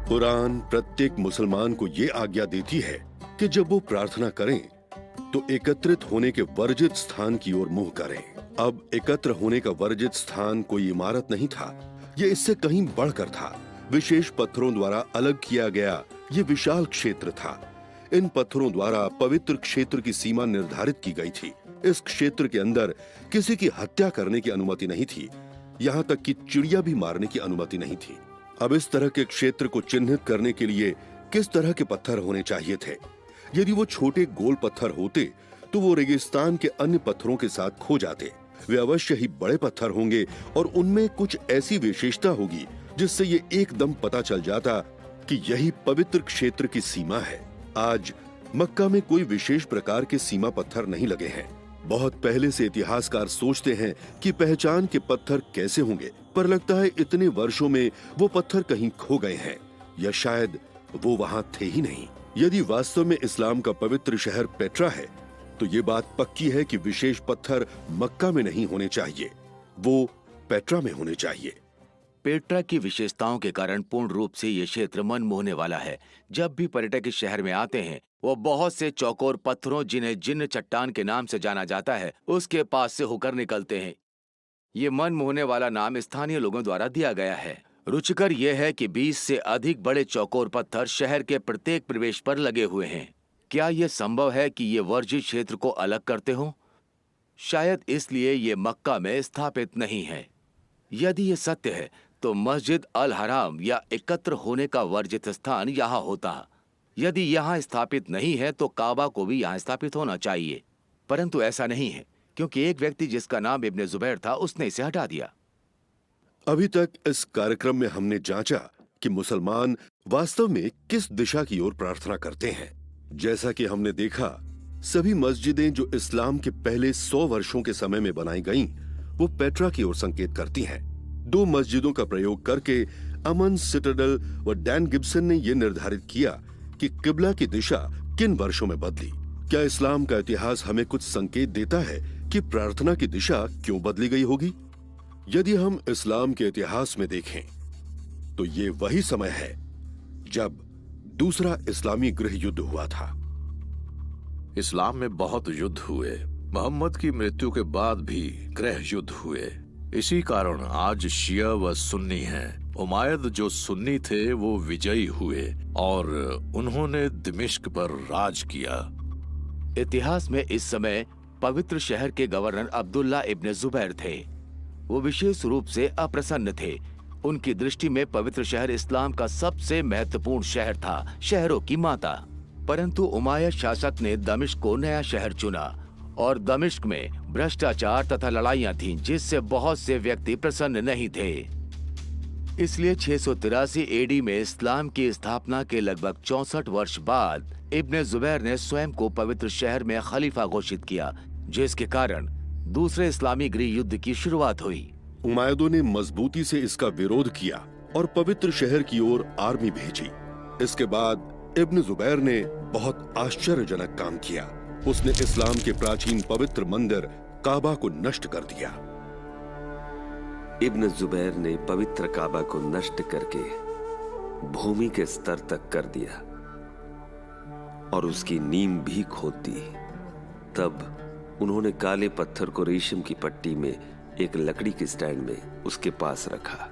S1: कुरान प्रत्येक मुसलमान को ये आज्ञा देती है कि जब वो प्रार्थना करें तो एकत्रित होने के वर्जित स्थान की ओर मुंह करें। अब एकत्र होने का वर्जित स्थान कोई इमारत नहीं था, ये इससे कहीं बढ़कर था। विशेष पत्थरों द्वारा अलग किया गया ये विशाल क्षेत्र था। इन पत्थरों द्वारा पवित्र क्षेत्र की सीमा निर्धारित की गई थी। इस क्षेत्र के अंदर किसी की हत्या करने की अनुमति नहीं थी, यहाँ तक कि चिड़िया भी मारने की अनुमति नहीं थी। अब इस तरह के क्षेत्र को चिन्हित करने के लिए किस तरह के पत्थर होने चाहिए थे? यदि वो छोटे गोल पत्थर होते तो वो रेगिस्तान के अन्य पत्थरों के साथ खो जाते। वे अवश्य ही बड़े पत्थर होंगे और उनमें कुछ ऐसी विशेषता होगी जिससे ये एकदम पता चल जाता कि यही पवित्र क्षेत्र की सीमा है। आज मक्का में कोई विशेष प्रकार के सीमा पत्थर नहीं लगे हैं। बहुत पहले से इतिहासकार सोचते हैं कि पहचान के पत्थर कैसे होंगे, पर लगता है इतने वर्षों में वो पत्थर कहीं खो गए हैं या शायद वो वहां थे ही नहीं। यदि वास्तव में इस्लाम का पवित्र शहर पेट्रा है तो ये बात पक्की है कि विशेष पत्थर मक्का में नहीं होने चाहिए, वो पेट्रा में होने चाहिए।
S2: पेट्रा की विशेषताओं के कारण पूर्ण रूप से ये क्षेत्र मन मोहने वाला है। जब भी पर्यटक इस शहर में आते हैं वो बहुत से चौकोर पत्थरों, जिन्हें जिन्न चट्टान के नाम से जाना जाता है, उसके पास से होकर निकलते हैं। ये मन मोहने वाला नाम स्थानीय लोगों द्वारा दिया गया है। रुचिकर यह है कि 20 से अधिक बड़े चौकोर पत्थर शहर के प्रत्येक प्रवेश पर लगे हुए हैं। क्या यह संभव है कि ये वर्जित क्षेत्र को अलग करते हों? शायद इसलिए ये मक्का में स्थापित नहीं है। यदि ये सत्य है तो मस्जिद अल हराम या एकत्र होने का वर्जित स्थान यहाँ होता। यदि यहाँ स्थापित नहीं है तो काबा को भी यहाँ स्थापित होना चाहिए, परंतु ऐसा नहीं है क्योंकि एक व्यक्ति जिसका नाम इब्ने जुबैर था उसने इसे हटा दिया।
S1: अभी तक इस कार्यक्रम में हमने जांचा कि मुसलमान वास्तव में किस दिशा की ओर प्रार्थना करते हैं। जैसा कि हमने देखा, सभी मस्जिदें जो इस्लाम के पहले 100 वर्षों के समय में बनाई गईं, वो पेट्रा की ओर संकेत करती हैं। 2 मस्जिदों का प्रयोग करके अमन सिटाडेल व डैन गिब्सन ने यह निर्धारित किया कि किबला की दिशा किन वर्षों में बदली। क्या इस्लाम का इतिहास हमें कुछ संकेत देता है कि प्रार्थना की दिशा क्यों बदली गई होगी? यदि हम इस्लाम के इतिहास में देखें तो ये वही समय है जब दूसरा इस्लामी गृह युद्ध हुआ था।
S4: इस्लाम में बहुत युद्ध हुए। मोहम्मद की मृत्यु के बाद भी गृह युद्ध हुए। इसी कारण आज शिया व सुन्नी हैं। उमायद जो सुन्नी थे वो विजयी हुए और उन्होंने दिमिश्क पर राज किया।
S2: इतिहास में इस समय पवित्र शहर के गवर्नर अब्दुल्ला इब्ने जुबैर थे। वो विशेष रूप से अप्रसन्न थे। उनकी दृष्टि में पवित्र शहर इस्लाम का सबसे महत्वपूर्ण शहर था, शहरों की माता। परंतु उमायद शासक ने दमिश्क को नया शहर चुना और दमिश्क में भ्रष्टाचार तथा लड़ाइयां थीं, जिससे बहुत से व्यक्ति प्रसन्न नहीं थे। इसलिए 683 एडी में इस्लाम की स्थापना के लगभग 64 वर्ष बाद इब्ने जुबैर ने स्वयं को पवित्र शहर में खलीफा घोषित किया, जिसके कारण दूसरे इस्लामी गृह युद्ध की शुरुआत हुई।
S1: उमायदों ने मजबूती से इसका विरोध किया और पवित्र शहर की ओर आर्मी भेजी। इसके बाद इब्न जुबैर ने बहुत आश्चर्यजनक काम किया। उसने इस्लाम के प्राचीन पवित्र मंदिर काबा को नष्ट कर दिया।
S5: इब्न जुबैर ने पवित्र काबा को नष्ट करके भूमि के स्तर तक कर दिया और उसकी नींव भी खोद दी। तब उन्होंने काले पत्थर को रेशम की पट्टी में एक लकड़ी के स्टैंड में उसके पास रखा।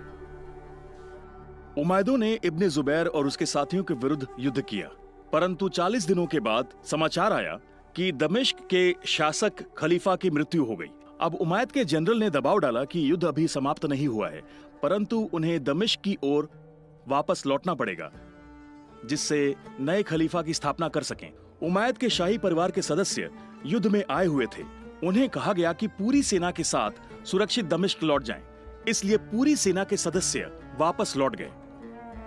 S3: उमायदों ने इब्ने जुबैर और उसके साथियों के विरुद्ध युद्ध किया, परंतु 40 दिनों के बाद समाचार आया कि दमिश्क के शासक खलीफा की मृत्यु हो गई। अब उमायद के जनरल ने दबाव डाला कि युद्ध अभी समाप्त नहीं हुआ है, परंतु उन्हें दमिश्क की ओर वापस लौटना पड़ेगा, जिससे नए खलीफा की स्थापना कर सकें। उमायद के शाही परिवार के सदस्य युद्ध में आए हुए थे उन्हें कहा गया कि पूरी सेना के साथ सुरक्षित दमिश्क लौट जाएं। इसलिए पूरी सेना के सदस्य वापस लौट गए।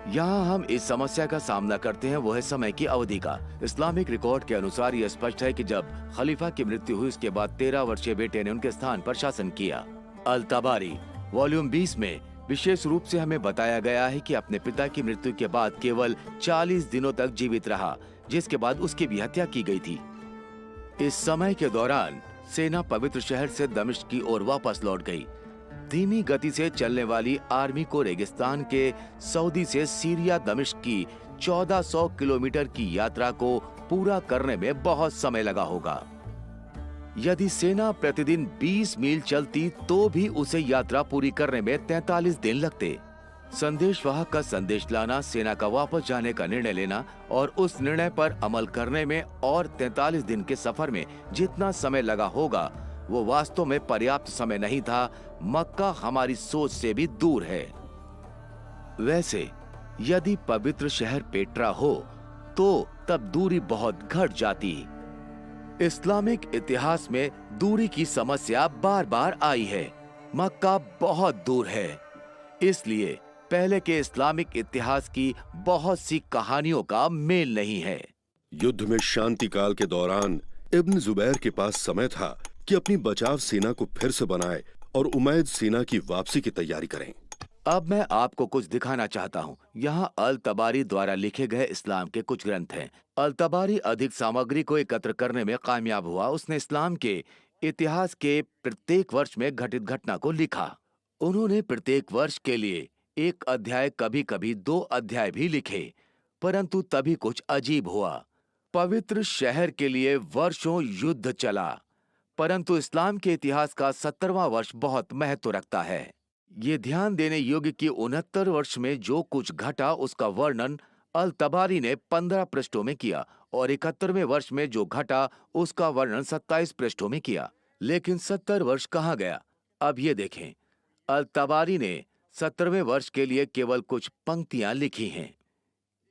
S2: यहाँ हम इस समस्या का सामना करते हैं, वो है समय की अवधि का। इस्लामिक रिकॉर्ड के अनुसार यह स्पष्ट है कि जब खलीफा की मृत्यु हुई उसके बाद 13 वर्षीय बेटे ने उनके स्थान पर शासन किया। अल तबारी वॉल्यूम 20 में विशेष रूप से हमें बताया गया है कि अपने पिता की मृत्यु के बाद केवल 40 दिनों तक जीवित रहा, जिसके बाद उसकी भी हत्या की गई थी। इस समय के दौरान सेना पवित्र शहर से दमिश्क की ओर वापस लौट गई। धीमी गति से चलने वाली आर्मी को रेगिस्तान के सऊदी से सीरिया दमिश्क की 1400 किलोमीटर की यात्रा को पूरा करने में बहुत समय लगा होगा। यदि सेना प्रतिदिन 20 मील चलती तो भी उसे यात्रा पूरी करने में 43 दिन लगते। संदेशवाहक का संदेश लाना, सेना का वापस जाने का निर्णय लेना और उस निर्णय पर अमल करने में और 43 दिन के सफर में जितना समय लगा होगा वो वास्तव में पर्याप्त समय नहीं था। मक्का हमारी सोच से भी दूर है। वैसे यदि पवित्र शहर पेट्रा हो तो तब दूरी बहुत घट जाती। इस्लामिक इतिहास में दूरी की समस्या बार बार आई है। मक्का बहुत दूर है, इसलिए पहले के इस्लामिक इतिहास की बहुत सी कहानियों का मेल नहीं है।
S1: युद्ध में शांति काल के दौरान इब्न जुबैर के पास समय था कि अपनी बचाव सेना को फिर से बनाए और उमैद सेना की वापसी की तैयारी करें।
S2: अब मैं आपको कुछ दिखाना चाहता हूँ। यहाँ अल तबारी द्वारा लिखे गए इस्लाम के कुछ ग्रंथ हैं। अल तबारी अधिक सामग्री को एकत्र करने में कामयाब हुआ। उसने इस्लाम के इतिहास के प्रत्येक वर्ष में घटित घटना को लिखा। उन्होंने प्रत्येक वर्ष के लिए एक अध्याय, कभी कभी 2 अध्याय भी लिखे, परंतु तभी कुछ अजीब हुआ। पवित्र शहर के लिए वर्षों युद्ध चला, परंतु इस्लाम के इतिहास का 70वां वर्ष बहुत महत्व रखता है। ये ध्यान देने योग्य कि 69 वर्ष में जो कुछ घटा उसका वर्णन अल तबारी ने 15 पृष्ठों में किया और 71वें वर्ष में जो घटा उसका वर्णन 27 पृष्ठों में किया। लेकिन 70 वर्ष कहाँ गया? अब ये देखें, अल तबारी ने 70वें वर्ष के लिए केवल कुछ पंक्तियां लिखी हैं।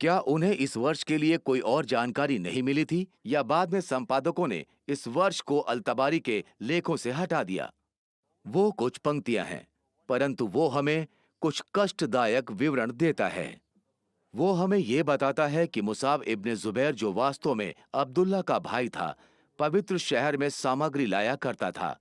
S2: क्या उन्हें इस वर्ष के लिए कोई और जानकारी नहीं मिली थी, या बाद में संपादकों ने इस वर्ष को अल तबारी के लेखों से हटा दिया? वो कुछ पंक्तियां हैं, परंतु वो हमें कुछ कष्टदायक विवरण देता है। वो हमें ये बताता है कि मुसाब इब्ने जुबैर, जो वास्तव में अब्दुल्ला का भाई था, पवित्र शहर में सामग्री लाया करता था।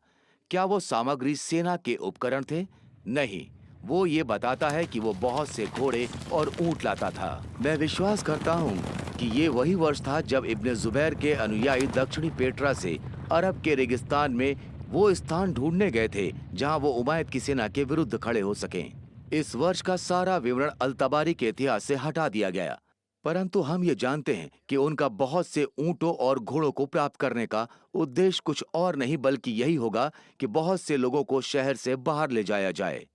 S2: क्या वो सामग्री सेना के उपकरण थे? नहीं, वो ये बताता है कि वो बहुत से घोड़े और ऊंट लाता था। मैं विश्वास करता हूँ कि ये वही वर्ष था जब इब्ने जुबैर के अनुयायी दक्षिणी पेट्रा से अरब के रेगिस्तान में वो स्थान ढूंढने गए थे जहाँ वो उमैद की सेना के विरुद्ध खड़े हो सकें। इस वर्ष का सारा विवरण अल तबारी के इतिहास से हटा दिया गया, परंतु हम ये जानते हैं कि उनका बहुत से ऊंटों और घोड़ों को प्राप्त करने का उद्देश्य कुछ और नहीं बल्कि यही होगा कि बहुत से लोगों को शहर से बाहर ले जाया जाए।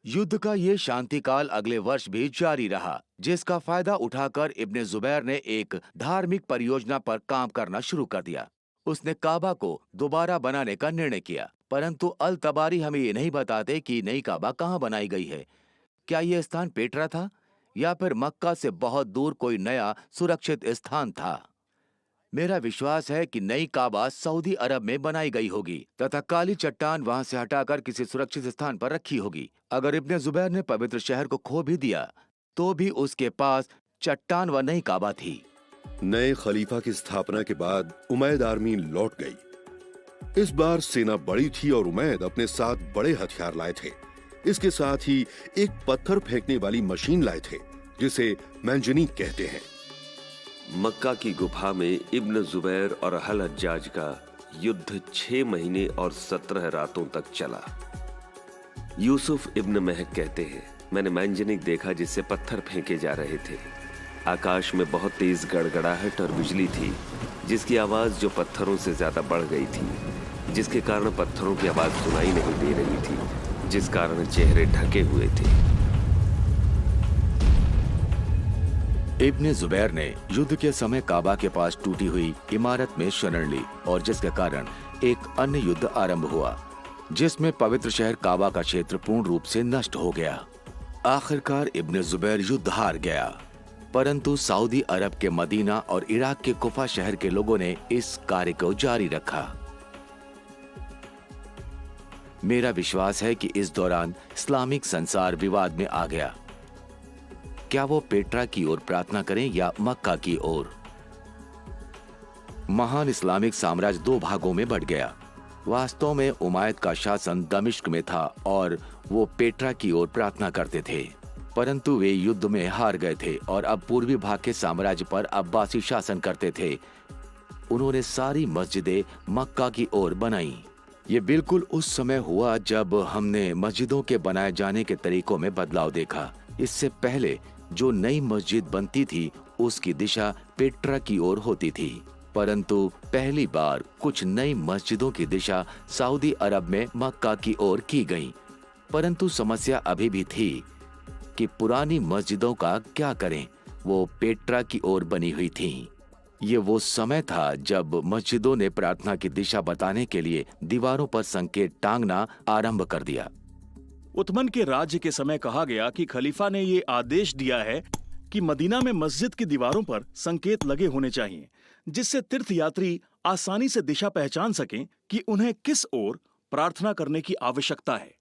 S2: युद्ध का ये शांतिकाल अगले वर्ष भी जारी रहा, जिसका फायदा उठाकर इब्ने जुबैर ने एक धार्मिक परियोजना पर काम करना शुरू कर दिया। उसने काबा को दोबारा बनाने का निर्णय किया, परंतु अल तबारी हमें ये नहीं बताते कि नई काबा कहाँ बनाई गई है। क्या यह स्थान पेट्रा था या फिर मक्का से बहुत दूर कोई नया सुरक्षित स्थान था? मेरा विश्वास है कि नई काबा सऊदी अरब में बनाई गई होगी तथा काली चट्टान वहां से हटाकर किसी सुरक्षित स्थान पर रखी होगी। अगर इब्ने जुबैर ने पवित्र शहर को खो भी दिया तो भी उसके पास चट्टान व नई काबा थी।
S1: नए खलीफा की स्थापना के बाद उमैद आर्मी लौट गई। इस बार सेना बड़ी थी और उमैद अपने साथ बड़े हथियार लाए थे। इसके साथ ही एक पत्थर फेंकने वाली मशीन लाए थे जिसे मैंजनीक कहते हैं।
S5: मक्का की गुफा में इब्न जुबैर और अल हज्जाज का युद्ध 6 महीने और 17 रातों तक चला। यूसुफ इब्न महक कहते हैं, मैंने मैंजनीक देखा जिससे पत्थर फेंके जा रहे थे। आकाश में बहुत तेज गड़गड़ाहट और बिजली थी, जिसकी आवाज जो पत्थरों से ज्यादा बढ़ गई थी, जिसके कारण पत्थरों की आवाज सुनाई नहीं दे रही थी, जिस कारण चेहरे ढके हुए थे।
S2: इब्ने जुबैर ने युद्ध के समय काबा के पास टूटी हुई इमारत में शरण ली और जिसके कारण एक अन्य युद्ध आरंभ हुआ, जिसमें पवित्र शहर काबा का क्षेत्र पूर्ण रूप से नष्ट हो गया। आखिरकार इब्ने जुबैर युद्ध हार गया, परंतु सऊदी अरब के मदीना और इराक के कुफा शहर के लोगों ने इस कार्य को जारी रखा। मेरा विश्वास है कि इस दौरान इस्लामिक संसार विवाद में आ गया। क्या वो पेट्रा की ओर प्रार्थना करें या मक्का की ओर? महान इस्लामिक साम्राज्य दो भागों में बढ़ गया। वास्तव में उमायद का शासन दमिश्क में था और वो पेट्रा की ओर प्रार्थना करते थे, परंतु वे युद्ध में हार गए थे और अब पूर्वी भाग के साम्राज्य पर अब्बासी शासन करते थे। उन्होंने सारी मस्जिदें मक्का की ओर बनाई। ये बिल्कुल उस समय हुआ जब हमने मस्जिदों के बनाए जाने के तरीकों में बदलाव देखा। इससे पहले जो नई मस्जिद बनती थी उसकी दिशा पेट्रा की ओर होती थी, परंतु पहली बार कुछ नई मस्जिदों की दिशा सऊदी अरब में मक्का की ओर की गई। परंतु समस्या अभी भी थी कि पुरानी मस्जिदों का क्या करें, वो पेट्रा की ओर बनी हुई थीं। ये वो समय था जब मस्जिदों ने प्रार्थना की दिशा बताने के लिए दीवारों पर संकेत टांगना आरंभ कर दिया।
S3: उथमन के राज्य के समय कहा गया कि खलीफा ने ये आदेश दिया है कि मदीना में मस्जिद की दीवारों पर संकेत लगे होने चाहिए, जिससे तीर्थयात्री आसानी से दिशा पहचान सकें कि उन्हें किस ओर प्रार्थना करने की आवश्यकता है।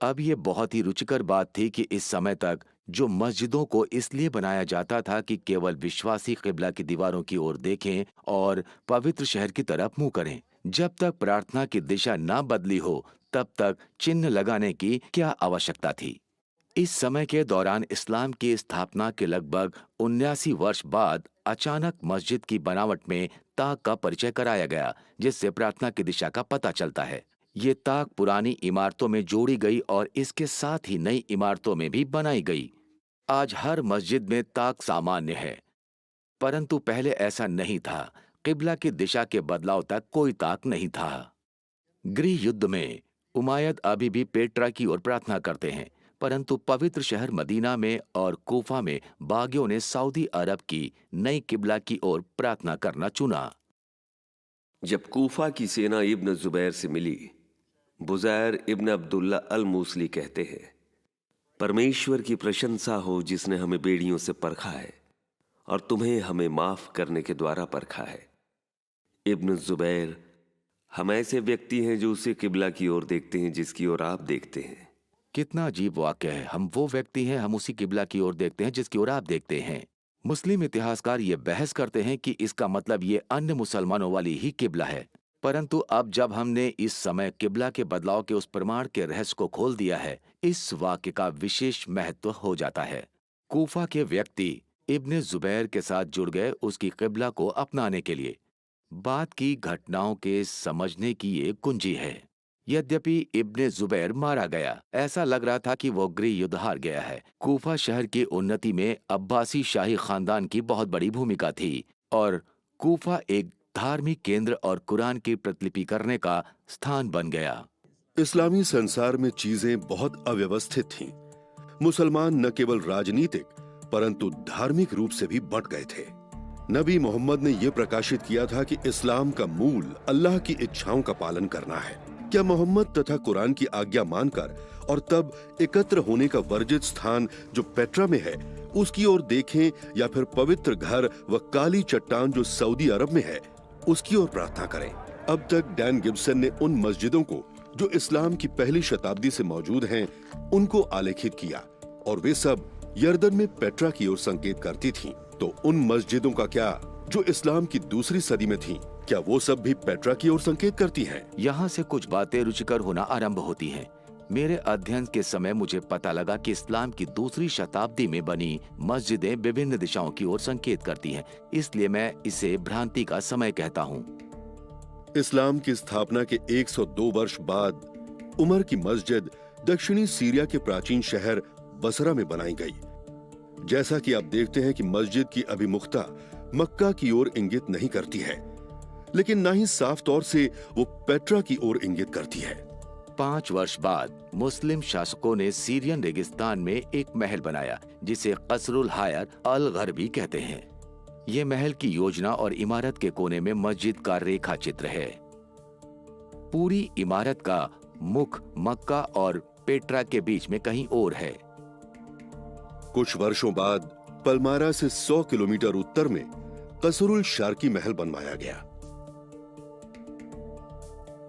S2: अब ये बहुत ही रुचिकर बात थी कि इस समय तक जो मस्जिदों को इसलिए बनाया जाता था कि केवल विश्वासी किबला की दीवारों की ओर देखें और पवित्र शहर की तरफ मुंह करें। जब तक प्रार्थना की दिशा न बदली हो तब तक चिन्ह लगाने की क्या आवश्यकता थी। इस समय के दौरान इस्लाम की स्थापना के लगभग 79 वर्ष बाद अचानक मस्जिद की बनावट में ताक का परिचय कराया गया, जिससे प्रार्थना की दिशा का पता चलता है। ये ताक पुरानी इमारतों में जोड़ी गई और इसके साथ ही नई इमारतों में भी बनाई गई। आज हर मस्जिद में ताक सामान्य है, परंतु पहले ऐसा नहीं था। किबला की दिशा के बदलाव तक कोई ताक नहीं था। गृह युद्ध में उमायद अभी भी पेट्रा की ओर प्रार्थना करते हैं, परंतु पवित्र शहर मदीना में और कूफा में बागियों ने सऊदी अरब की नई किबला की ओर प्रार्थना करना चुना।
S5: जब कूफा की सेना इब्न जुबैर से मिली, बुजैर इब्न अब्दुल्ला अल मूसली कहते हैं, परमेश्वर की प्रशंसा हो जिसने हमें बेड़ियों से परखा है और तुम्हें हमें माफ करने के द्वारा परखा है। इब्न जुबैर, हम ऐसे व्यक्ति हैं जो उसे किबला की ओर देखते हैं जिसकी ओर आप देखते हैं।
S2: कितना अजीब वाक्य है। हम वो व्यक्ति हैं, हम उसी किबला की ओर देखते हैं जिसकी ओर आप देखते हैं। मुस्लिम इतिहासकार ये बहस करते हैं कि इसका मतलब ये अन्य मुसलमानों वाली ही किबला है, परंतु अब जब हमने इस समय किबला के बदलाव के उस प्रमाण के रहस्य को खोल दिया है, इस वाक्य का विशेष महत्व हो जाता है। कूफा के व्यक्ति इब्ने जुबैर के साथ जुड़ गए उसकी किबला को अपनाने के लिए। बात की घटनाओं के समझने की ये कुंजी है। यद्यपि इब्ने जुबैर मारा गया, ऐसा लग रहा था कि वो गृह युद्ध हार गया है। कूफा शहर की उन्नति में अब्बासी शाही खानदान की बहुत बड़ी भूमिका थी और कूफा एक धार्मिक केंद्र और कुरान की प्रतिलिपि करने का स्थान बन गया।
S1: इस्लामी संसार में चीजें बहुत अव्यवस्थित थीं। मुसलमान न केवल राजनीतिक परंतु धार्मिक रूप से भी बंट गए थे। नबी मोहम्मद ने यह प्रकाशित किया था कि इस्लाम का मूल अल्लाह की इच्छाओं का पालन करना है। क्या मोहम्मद तथा कुरान की आज्ञा मानकर और तब एकत्र होने का वर्जित स्थान जो पेट्रा में है उसकी ओर देखें, या फिर पवित्र घर व काली चट्टान जो सऊदी अरब में है उसकी ओर प्रार्थना करें? अब तक डैन गिब्सन ने उन मस्जिदों को जो इस्लाम की पहली शताब्दी से मौजूद हैं उनको आलेखित किया और वे सब यर्दन में पेट्रा की ओर संकेत करती थीं। तो उन मस्जिदों का क्या जो इस्लाम की दूसरी सदी में थीं, क्या वो सब भी पेट्रा की ओर संकेत करती हैं?
S2: यहाँ से कुछ बातें रुचिकर होना आरंभ होती हैं। मेरे अध्ययन के समय मुझे पता लगा कि इस्लाम की दूसरी शताब्दी में बनी मस्जिदें विभिन्न दिशाओं की ओर संकेत करती हैं, इसलिए मैं इसे भ्रांति का समय कहता हूँ।
S1: इस्लाम की स्थापना के 102 वर्ष बाद उमर की मस्जिद दक्षिणी सीरिया के प्राचीन शहर बसरा में बनाई गई। जैसा कि आप देखते हैं कि मस्जिद की अभिमुखता मक्का की ओर इंगित नहीं करती है, लेकिन ना ही साफ तौर से वो पेट्रा की ओर इंगित करती है।
S2: 5 वर्ष बाद मुस्लिम शासकों ने सीरियन रेगिस्तान में एक महल बनाया जिसे कसरुल हायर अल गरबी कहते हैं। ये महल की योजना और इमारत के कोने में मस्जिद का रेखा चित्र है। पूरी इमारत का मुख मक्का और पेट्रा के बीच में कहीं और है।
S1: कुछ वर्षों बाद पलमारा से 100 किलोमीटर उत्तर में कसरुल शार्की महल बनवाया गया।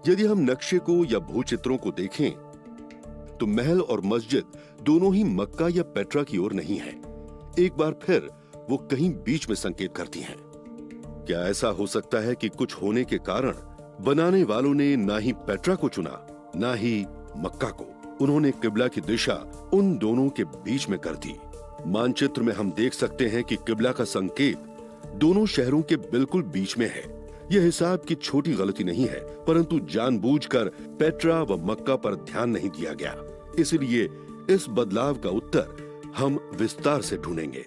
S1: यदि हम नक्शे को या भूचित्रों को देखें तो महल और मस्जिद दोनों ही मक्का या पेट्रा की ओर नहीं है। एक बार फिर वो कहीं बीच में संकेत करती हैं। क्या ऐसा हो सकता है कि कुछ होने के कारण बनाने वालों ने ना ही पेट्रा को चुना ना ही मक्का को? उन्होंने किबला की दिशा उन दोनों के बीच में कर दी। मानचित्र में हम देख सकते हैं कि किबला का संकेत दोनों शहरों के बिल्कुल बीच में है। यह हिसाब की छोटी गलती नहीं है, परंतु जानबूझकर पेट्रा व मक्का पर ध्यान नहीं दिया गया। इसलिए इस बदलाव का उत्तर हम विस्तार से ढूंढेंगे।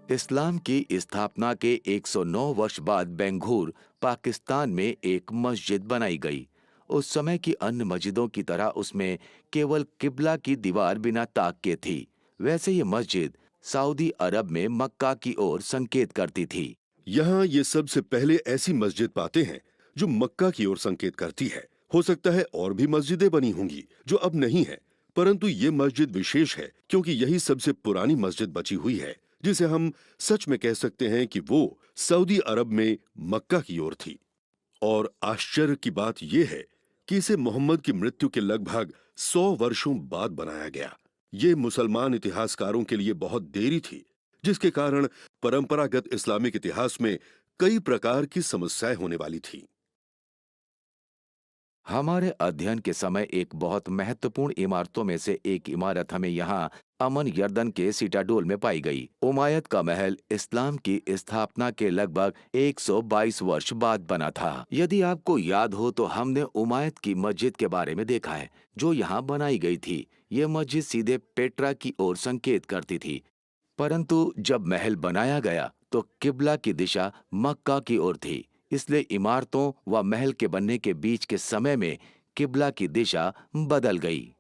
S2: इस्लाम की स्थापना के 109 वर्ष बाद बेंगूर पाकिस्तान में एक मस्जिद बनाई गई। उस समय की अन्य मस्जिदों की तरह उसमें केवल किबला की दीवार बिना ताक के थी। वैसे ये मस्जिद सऊदी अरब में मक्का की ओर संकेत करती थी।
S1: यहाँ ये सबसे पहले ऐसी मस्जिद पाते हैं जो मक्का की ओर संकेत करती है। हो सकता है और भी मस्जिदें बनी होंगी जो अब नहीं है, परंतु ये मस्जिद विशेष है क्योंकि यही सबसे पुरानी मस्जिद बची हुई है जिसे हम सच में कह सकते हैं कि वो सऊदी अरब में मक्का की ओर थी। और आश्चर्य की बात यह है कि इसे मोहम्मद की मृत्यु के लगभग 100 वर्षों बाद बनाया गया। ये मुसलमान इतिहासकारों के लिए बहुत देरी थी, जिसके कारण परंपरागत इस्लामिक इतिहास में कई प्रकार की समस्याएं होने वाली थी।
S2: हमारे अध्ययन के समय एक बहुत महत्वपूर्ण इमारतों में से एक इमारत हमें यहाँ अमन यर्दन के सिटाडोल में पाई गई। उमायद का महल इस्लाम की स्थापना के लगभग 122 वर्ष बाद बना था। यदि आपको याद हो तो हमने उमायद की मस्जिद के बारे में देखा है जो यहाँ बनाई गई थी। ये मस्जिद सीधे पेट्रा की ओर संकेत करती थी, परंतु जब महल बनाया गया तो किबला की दिशा मक्का की ओर थी। इसलिए इमारतों व महल के बनने के बीच के समय में किबला की दिशा बदल गई।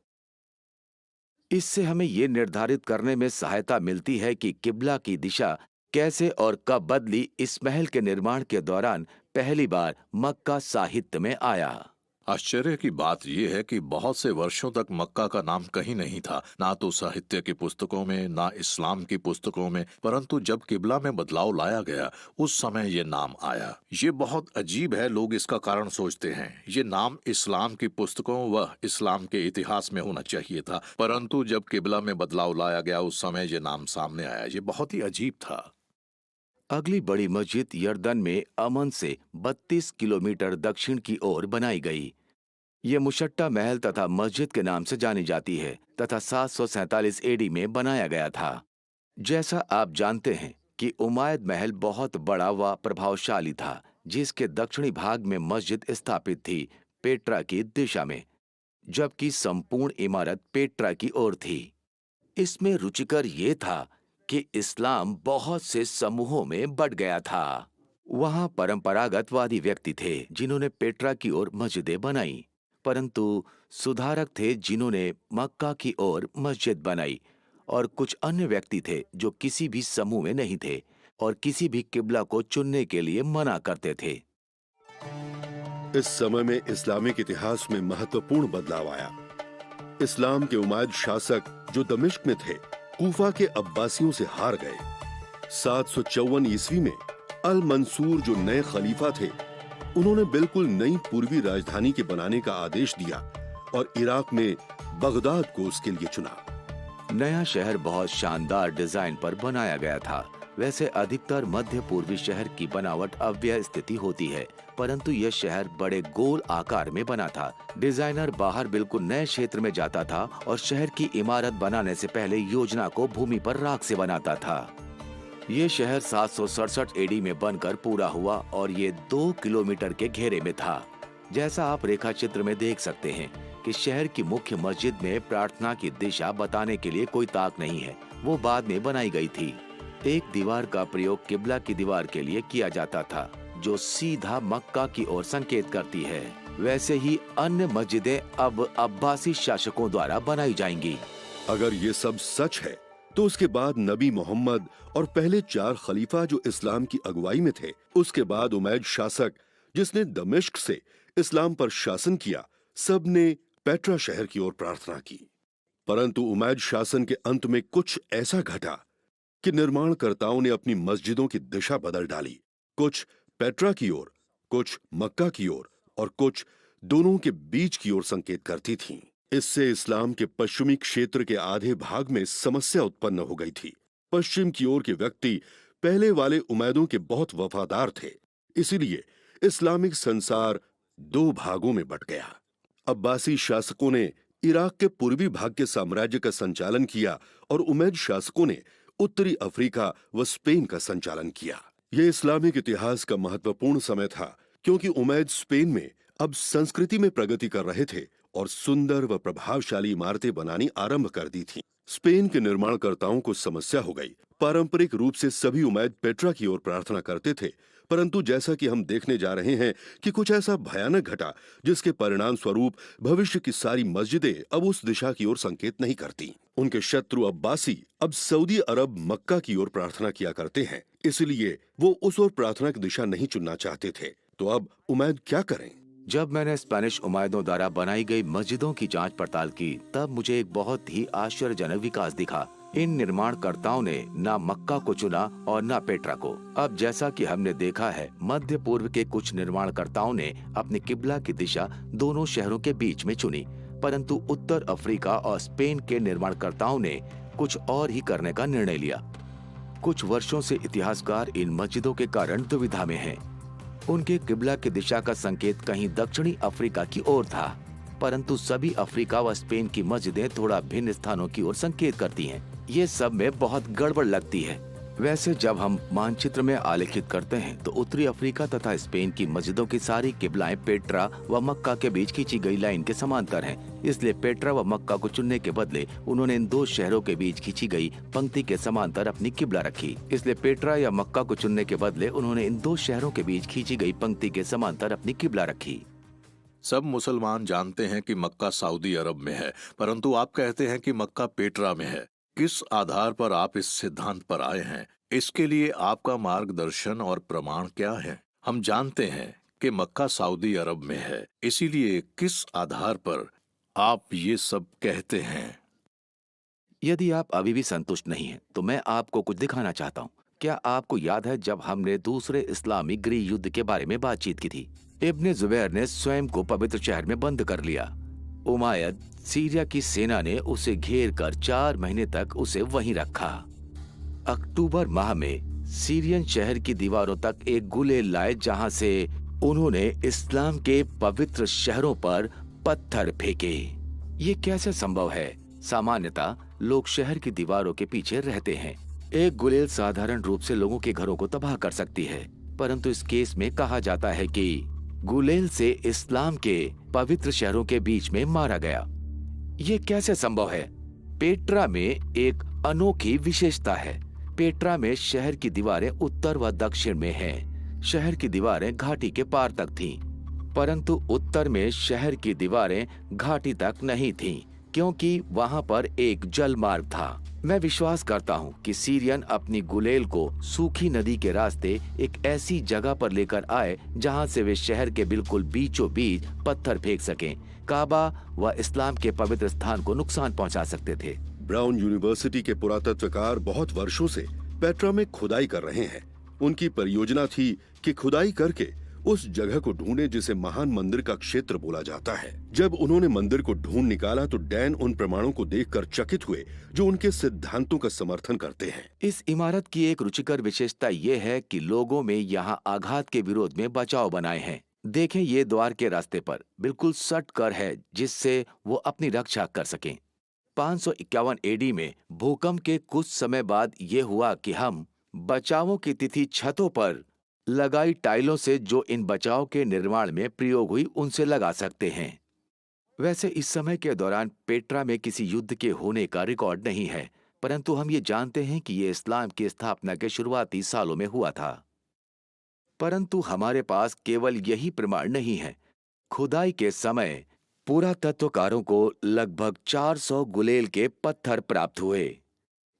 S2: इससे हमें ये निर्धारित करने में सहायता मिलती है कि किबला की दिशा कैसे और कब बदली। इस महल के निर्माण के दौरान पहली बार मक्का साहित्य में आया।
S4: आश्चर्य की बात यह है कि बहुत से वर्षों तक मक्का का नाम कहीं नहीं था, ना तो साहित्य की पुस्तकों में, ना इस्लाम की पुस्तकों में। परंतु जब किबला में बदलाव लाया गया उस समय ये नाम आया। ये बहुत अजीब है। लोग इसका कारण सोचते हैं। ये नाम इस्लाम की पुस्तकों व इस्लाम के इतिहास में होना चाहिए था, परंतु जब किबला में बदलाव लाया गया उस समय ये नाम सामने आया। ये बहुत ही अजीब था।
S2: अगली बड़ी मस्जिद यर्दन में अमन से 32 किलोमीटर दक्षिण की ओर बनाई गई। ये मुशट्टा महल तथा मस्जिद के नाम से जानी जाती है तथा 747 एडी में बनाया गया था। जैसा आप जानते हैं कि उमायद महल बहुत बड़ा व प्रभावशाली था, जिसके दक्षिणी भाग में मस्जिद स्थापित थी पेट्रा की दिशा में, जबकि संपूर्ण इमारत पेट्रा की ओर थी। इसमें रुचिकर ये था कि इस्लाम बहुत से समूहों में बंट गया था। वहां परंपरागतवादी व्यक्ति थे जिन्होंने पेट्रा की ओर मस्जिदें बनाई, परंतु सुधारक थे जिन्होंने मक्का की ओर मस्जिद बनाई, और कुछ अन्य व्यक्ति थे जो किसी भी समूह में नहीं थे और किसी भी किबला को चुनने के लिए मना करते थे।
S1: इस समय में इस्लामिक इतिहास में महत्वपूर्ण बदलाव आया। इस्लाम के उमायद शासक जो दमिश्क में थे, कूफा के अब्बासियों से हार गए। 754 ईस्वी में अल मंसूर जो नए खलीफा थे, उन्होंने बिल्कुल नई पूर्वी राजधानी के बनाने का आदेश दिया और इराक में बगदाद को उसके लिए चुना।
S2: नया शहर बहुत शानदार डिजाइन पर बनाया गया था। वैसे अधिकतर मध्य पूर्वी शहर की बनावट अव्यवस्थित होती है, परंतु यह शहर बड़े गोल आकार में बना था। डिजाइनर बाहर बिल्कुल नए क्षेत्र में जाता था और शहर की इमारत बनाने से पहले योजना को भूमि पर राख से बनाता था। ये शहर 767 एडी में बनकर पूरा हुआ और ये 2 किलोमीटर के घेरे में था। जैसा आप रेखा चित्र में देख सकते हैं कि शहर की मुख्य मस्जिद में प्रार्थना की दिशा बताने के लिए कोई ताक नहीं है, वो बाद में बनाई गई थी। एक दीवार का प्रयोग किबला की दीवार के लिए किया जाता था जो सीधा मक्का की ओर संकेत करती है। वैसे ही अन्य मस्जिदें अब अब्बासी शासकों द्वारा बनाई जाएंगी।
S1: अगर ये सब सच है तो उसके बाद नबी मोहम्मद और पहले 4 खलीफा जो इस्लाम की अगुवाई में थे, उसके बाद उमैद शासक जिसने दमिश्क से इस्लाम पर शासन किया, सब ने पेट्रा शहर की ओर प्रार्थना की। परंतु उमैद शासन के अंत में कुछ ऐसा घटा कि निर्माणकर्ताओं ने अपनी मस्जिदों की दिशा बदल डाली। कुछ पेट्रा की ओर, कुछ मक्का की ओर और कुछ दोनों के बीच की ओर संकेत करती थीं। इससे इस्लाम के पश्चिमी क्षेत्र के आधे भाग में समस्या उत्पन्न हो गई थी। पश्चिम की ओर के व्यक्ति पहले वाले उमैदों के बहुत वफादार थे, इसीलिए इस्लामिक संसार दो भागों में बंट गया। अब्बासी शासकों ने इराक के पूर्वी भाग के साम्राज्य का संचालन किया और उमैद शासकों ने उत्तरी अफ्रीका व स्पेन का संचालन किया। यह इस्लामिक इतिहास का महत्वपूर्ण समय था, क्योंकि उमैद स्पेन में अब संस्कृति में प्रगति कर रहे थे और सुंदर व प्रभावशाली इमारतें बनानी आरंभ कर दी थीं। स्पेन के निर्माणकर्ताओं को समस्या हो गई। पारंपरिक रूप से सभी उमैद पेट्रा की ओर प्रार्थना करते थे, परंतु जैसा कि हम देखने जा रहे हैं कि कुछ ऐसा भयानक घटा जिसके परिणाम स्वरूप भविष्य की सारी मस्जिदें अब उस दिशा की ओर संकेत नहीं करती। उनके शत्रु अब्बासी अब सऊदी अरब मक्का की ओर प्रार्थना किया करते हैं, इसलिए वो उस ओर प्रार्थना की दिशा नहीं चुनना चाहते थे। तो अब उमैद क्या करें?
S2: जब मैंने स्पेनिश उमैदों द्वारा बनाई गई मस्जिदों की जांच पड़ताल की, तब मुझे एक बहुत ही आश्चर्यजनक विकास दिखा। इन निर्माणकर्ताओं ने न मक्का को चुना और न पेट्रा को। अब जैसा कि हमने देखा है, मध्य पूर्व के कुछ निर्माणकर्ताओं ने अपनी किबला की दिशा दोनों शहरों के बीच में चुनी, परंतु उत्तर अफ्रीका और स्पेन के निर्माणकर्ताओं ने कुछ और ही करने का निर्णय लिया। कुछ वर्षों से इतिहासकार इन मस्जिदों के कारण दुविधा में हैं। उनके किबला की दिशा का संकेत कहीं दक्षिणी अफ्रीका की ओर था, परंतु सभी अफ्रीका व स्पेन की मस्जिदें थोड़ा भिन्न स्थानों की ओर संकेत करती हैं। ये सब में बहुत गड़बड़ लगती है। वैसे जब हम मानचित्र में आलेखित करते हैं तो उत्तरी अफ्रीका तथा स्पेन की मस्जिदों की सारी किबलाएं पेट्रा व मक्का के बीच खींची गई लाइन के समांतर हैं। इसलिए पेट्रा व मक्का को चुनने के बदले उन्होंने इन दो शहरों के बीच खींची गई पंक्ति के समांतर अपनी किबला रखी। इसलिए पेट्रा या मक्का को चुनने के बदले उन्होंने इन दो शहरों के बीच खींची गई पंक्ति के समांतर अपनी किबला रखी।
S4: सब मुसलमान जानते हैं कि मक्का सऊदी अरब में है, परंतु आप कहते हैं कि मक्का पेट्रा में है। किस आधार पर आप इस सिद्धांत पर आए हैं? इसके लिए आपका मार्गदर्शन और प्रमाण क्या है? हम जानते हैं कि मक्का सऊदी अरब में है, इसीलिए किस आधार पर आप ये सब कहते हैं?
S2: यदि आप अभी भी संतुष्ट नहीं हैं, तो मैं आपको कुछ दिखाना चाहता हूँ। क्या आपको याद है जब हमने दूसरे इस्लामी गृह युद्ध के बारे में बातचीत की थी? इब्ने जुबैर ने स्वयं को पवित्र शहर में बंद कर लिया। उमायद सीरिया की सेना ने उसे घेर कर 4 महीने तक उसे वहीं रखा। अक्टूबर माह में सीरियन शहर की दीवारों तक एक गुलेल लाए, जहां से उन्होंने इस्लाम के पवित्र शहरों पर पत्थर फेंके। ये कैसे संभव है? सामान्यतः लोग शहर की दीवारों के पीछे रहते हैं। एक गुलेल साधारण रूप से लोगों के घरों को तबाह कर सकती है, परंतु इस केस में कहा जाता है कि गुलेल से इस्लाम के पवित्र शहरों के बीच में मारा गया। ये कैसे संभव है? पेट्रा में एक अनोखी विशेषता है। पेट्रा में शहर की दीवारें उत्तर व दक्षिण में हैं। शहर की दीवारें घाटी के पार तक थीं, परंतु उत्तर में शहर की दीवारें घाटी तक नहीं थीं, क्योंकि वहां पर एक जल मार्ग था। मैं विश्वास करता हूं कि सीरियन अपनी गुलेल को सूखी नदी के रास्ते एक ऐसी जगह पर लेकर आए जहां से वे शहर के बिल्कुल बीचों बीच पत्थर फेंक सकें, काबा व इस्लाम के पवित्र स्थान को नुकसान पहुंचा सकते थे।
S1: ब्राउन यूनिवर्सिटी के पुरातत्वकार बहुत वर्षों से पेट्रा में खुदाई कर रहे हैं। उनकी परियोजना थी कि खुदाई करके उस जगह को ढूंढे जिसे महान मंदिर का क्षेत्र बोला जाता है। जब उन्होंने मंदिर को ढूंढ निकाला तो डैन उन प्रमाणों को देखकर चकित हुए जो उनके सिद्धांतों का समर्थन करते हैं।
S2: इस इमारत की एक रुचिकर विशेषता ये है कि लोगों में यहाँ आघात के विरोध में बचाव बनाए हैं। देखें, ये द्वार के रास्ते पर बिल्कुल सट कर है, जिससे वो अपनी रक्षा कर सकें। 551 एडी में भूकंप के कुछ समय बाद ये हुआ कि हम बचावों की तिथि छतों पर लगाई टाइलों से जो इन बचाव के निर्माण में प्रयोग हुई उनसे लगा सकते हैं। वैसे इस समय के दौरान पेट्रा में किसी युद्ध के होने का रिकॉर्ड नहीं है, परंतु हम ये जानते हैं कि ये इस्लाम की स्थापना के शुरुआती सालों में हुआ था। परंतु हमारे पास केवल यही प्रमाण नहीं है। खुदाई के समय पुरातत्वकारों को लगभग 400 गुलेल के पत्थर प्राप्त हुए।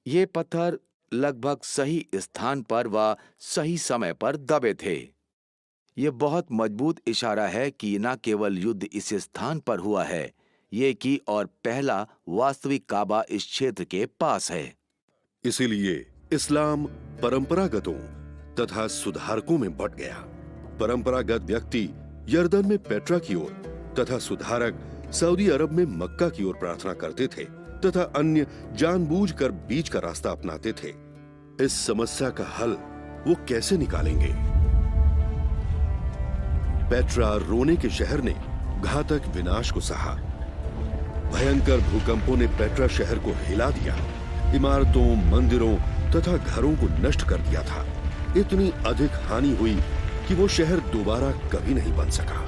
S2: ये पत्थर लगभग सही स्थान पर व सही समय पर दबे थे। ये बहुत मजबूत इशारा है कि न केवल युद्ध इस स्थान पर हुआ है, ये कि और पहला वास्तविक काबा इस क्षेत्र के पास है।
S1: इसीलिए इस्लाम परंपरागतों तथा सुधारकों में बंट गया। परंपरागत व्यक्ति यर्दन में पेट्रा की ओर तथा सुधारक सऊदी अरब में मक्का की ओर प्रार्थना करते थे तथा अन्य जानबूझकर बीच का रास्ता अपनाते थे। इस समस्या का हल वो कैसे निकालेंगे? पेट्रा रोने के शहर ने घातक विनाश को सहा। भयंकर भूकंपों ने पेट्रा शहर को हिला दिया, इमारतों, मंदिरों तथा घरों को नष्ट कर दिया था। इतनी अधिक हानि हुई कि वो शहर दोबारा कभी नहीं बन सका।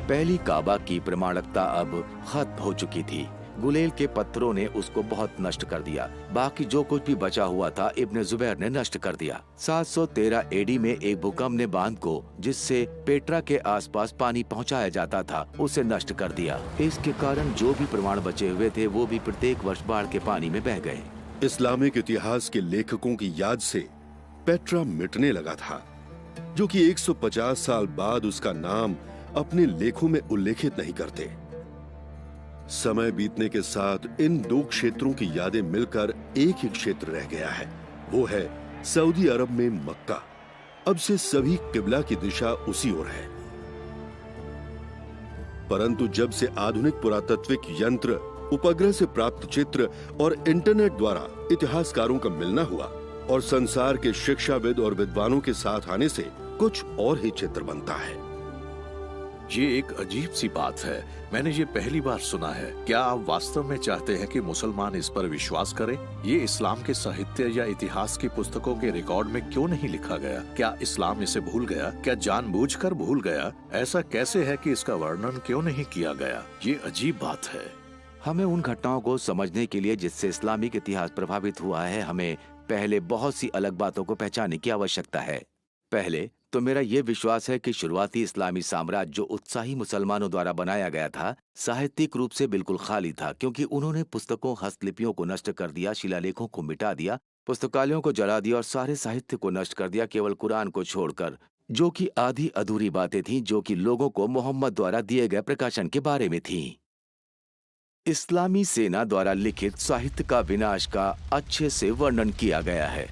S2: पहली काबा की प्रमाणिकता अब खत्म हो चुकी थी। गुलेल के पत्थरों ने उसको बहुत नष्ट कर दिया। बाकी जो कुछ भी बचा हुआ था इब्ने जुबैर ने नष्ट कर दिया। 713 एडी में एक भूकंप ने बांध को, जिससे पेट्रा के आसपास पानी पहुंचाया जाता था, उसे नष्ट कर दिया। इसके कारण जो भी प्रमाण बचे हुए थे वो भी प्रत्येक वर्ष बाढ़ के पानी में बह गए।
S1: इस्लामिक इतिहास के लेखकों की याद से पेट्रा मिटने लगा था, जो कि 150 साल बाद उसका नाम अपने लेखों में उल्लेखित नहीं करते। समय बीतने के साथ इन दो क्षेत्रों की यादें मिलकर एक ही क्षेत्र रह गया है, वो है सऊदी अरब में मक्का। अब से सभी किबला की दिशा उसी ओर है। परंतु जब से आधुनिक पुरातत्विक यंत्र, उपग्रह से प्राप्त चित्र और इंटरनेट द्वारा इतिहासकारों का मिलना हुआ और संसार के शिक्षाविद और विद्वानों के साथ आने से कुछ और ही चित्र बनता है।
S4: ये एक अजीब सी बात है, मैंने ये पहली बार सुना है। क्या आप वास्तव में चाहते हैं कि मुसलमान इस पर विश्वास करें? ये इस्लाम के साहित्य या इतिहास की पुस्तकों के रिकॉर्ड में क्यों नहीं लिखा गया? क्या इस्लाम इसे भूल गया? क्या जानबूझकर भूल गया? ऐसा कैसे है कि इसका वर्णन क्यों नहीं किया गया? ये अजीब बात है।
S2: हमें उन घटनाओं को समझने के लिए जिससे इस्लामिक इतिहास प्रभावित हुआ है, हमें पहले बहुत सी अलग बातों को पहचानने की आवश्यकता है। पहले तो मेरा ये विश्वास है कि शुरुआती इस्लामी साम्राज्य जो उत्साही मुसलमानों द्वारा बनाया गया था, साहित्यिक रूप से बिल्कुल खाली था, क्योंकि उन्होंने पुस्तकों, हस्तलिपियों को नष्ट कर दिया, शिलालेखों को मिटा दिया, पुस्तकालयों को जला दिया और सारे साहित्य को नष्ट कर दिया, केवल कुरान को छोड़कर, जो कि आधी अधूरी बातें थीं, जो कि लोगों को मोहम्मद द्वारा दिए गए प्रकाशन के बारे में थीं। इस्लामी सेना द्वारा लिखित साहित्य का विनाश का अच्छे से वर्णन किया गया है।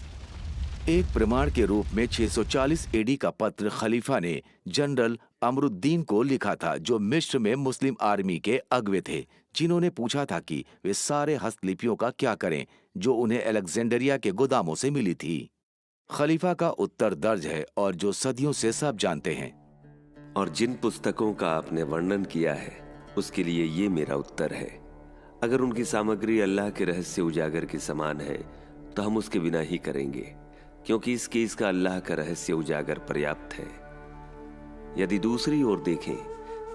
S2: एक प्रमाण के रूप में 640 एडी का पत्र खलीफा ने जनरल अमरुद्दीन को लिखा था, जो मिस्र में मुस्लिम आर्मी के अगवे थे, जिन्होंने पूछा था कि वे सारे हस्तलिपियों का क्या करें जो उन्हें अलेक्जेंड्रिया के गोदामों से मिली थी। खलीफा का उत्तर दर्ज है और जो सदियों से सब जानते हैं।
S5: और जिन पुस्तकों का आपने वर्णन किया है उसके लिए ये मेरा उत्तर है। अगर उनकी सामग्री अल्लाह के रहस्य उजागर के समान है तो हम उसके बिना ही करेंगे, क्योंकि इस केस का अल्लाह का रहस्य उजागर पर्याप्त है। यदि दूसरी ओर देखें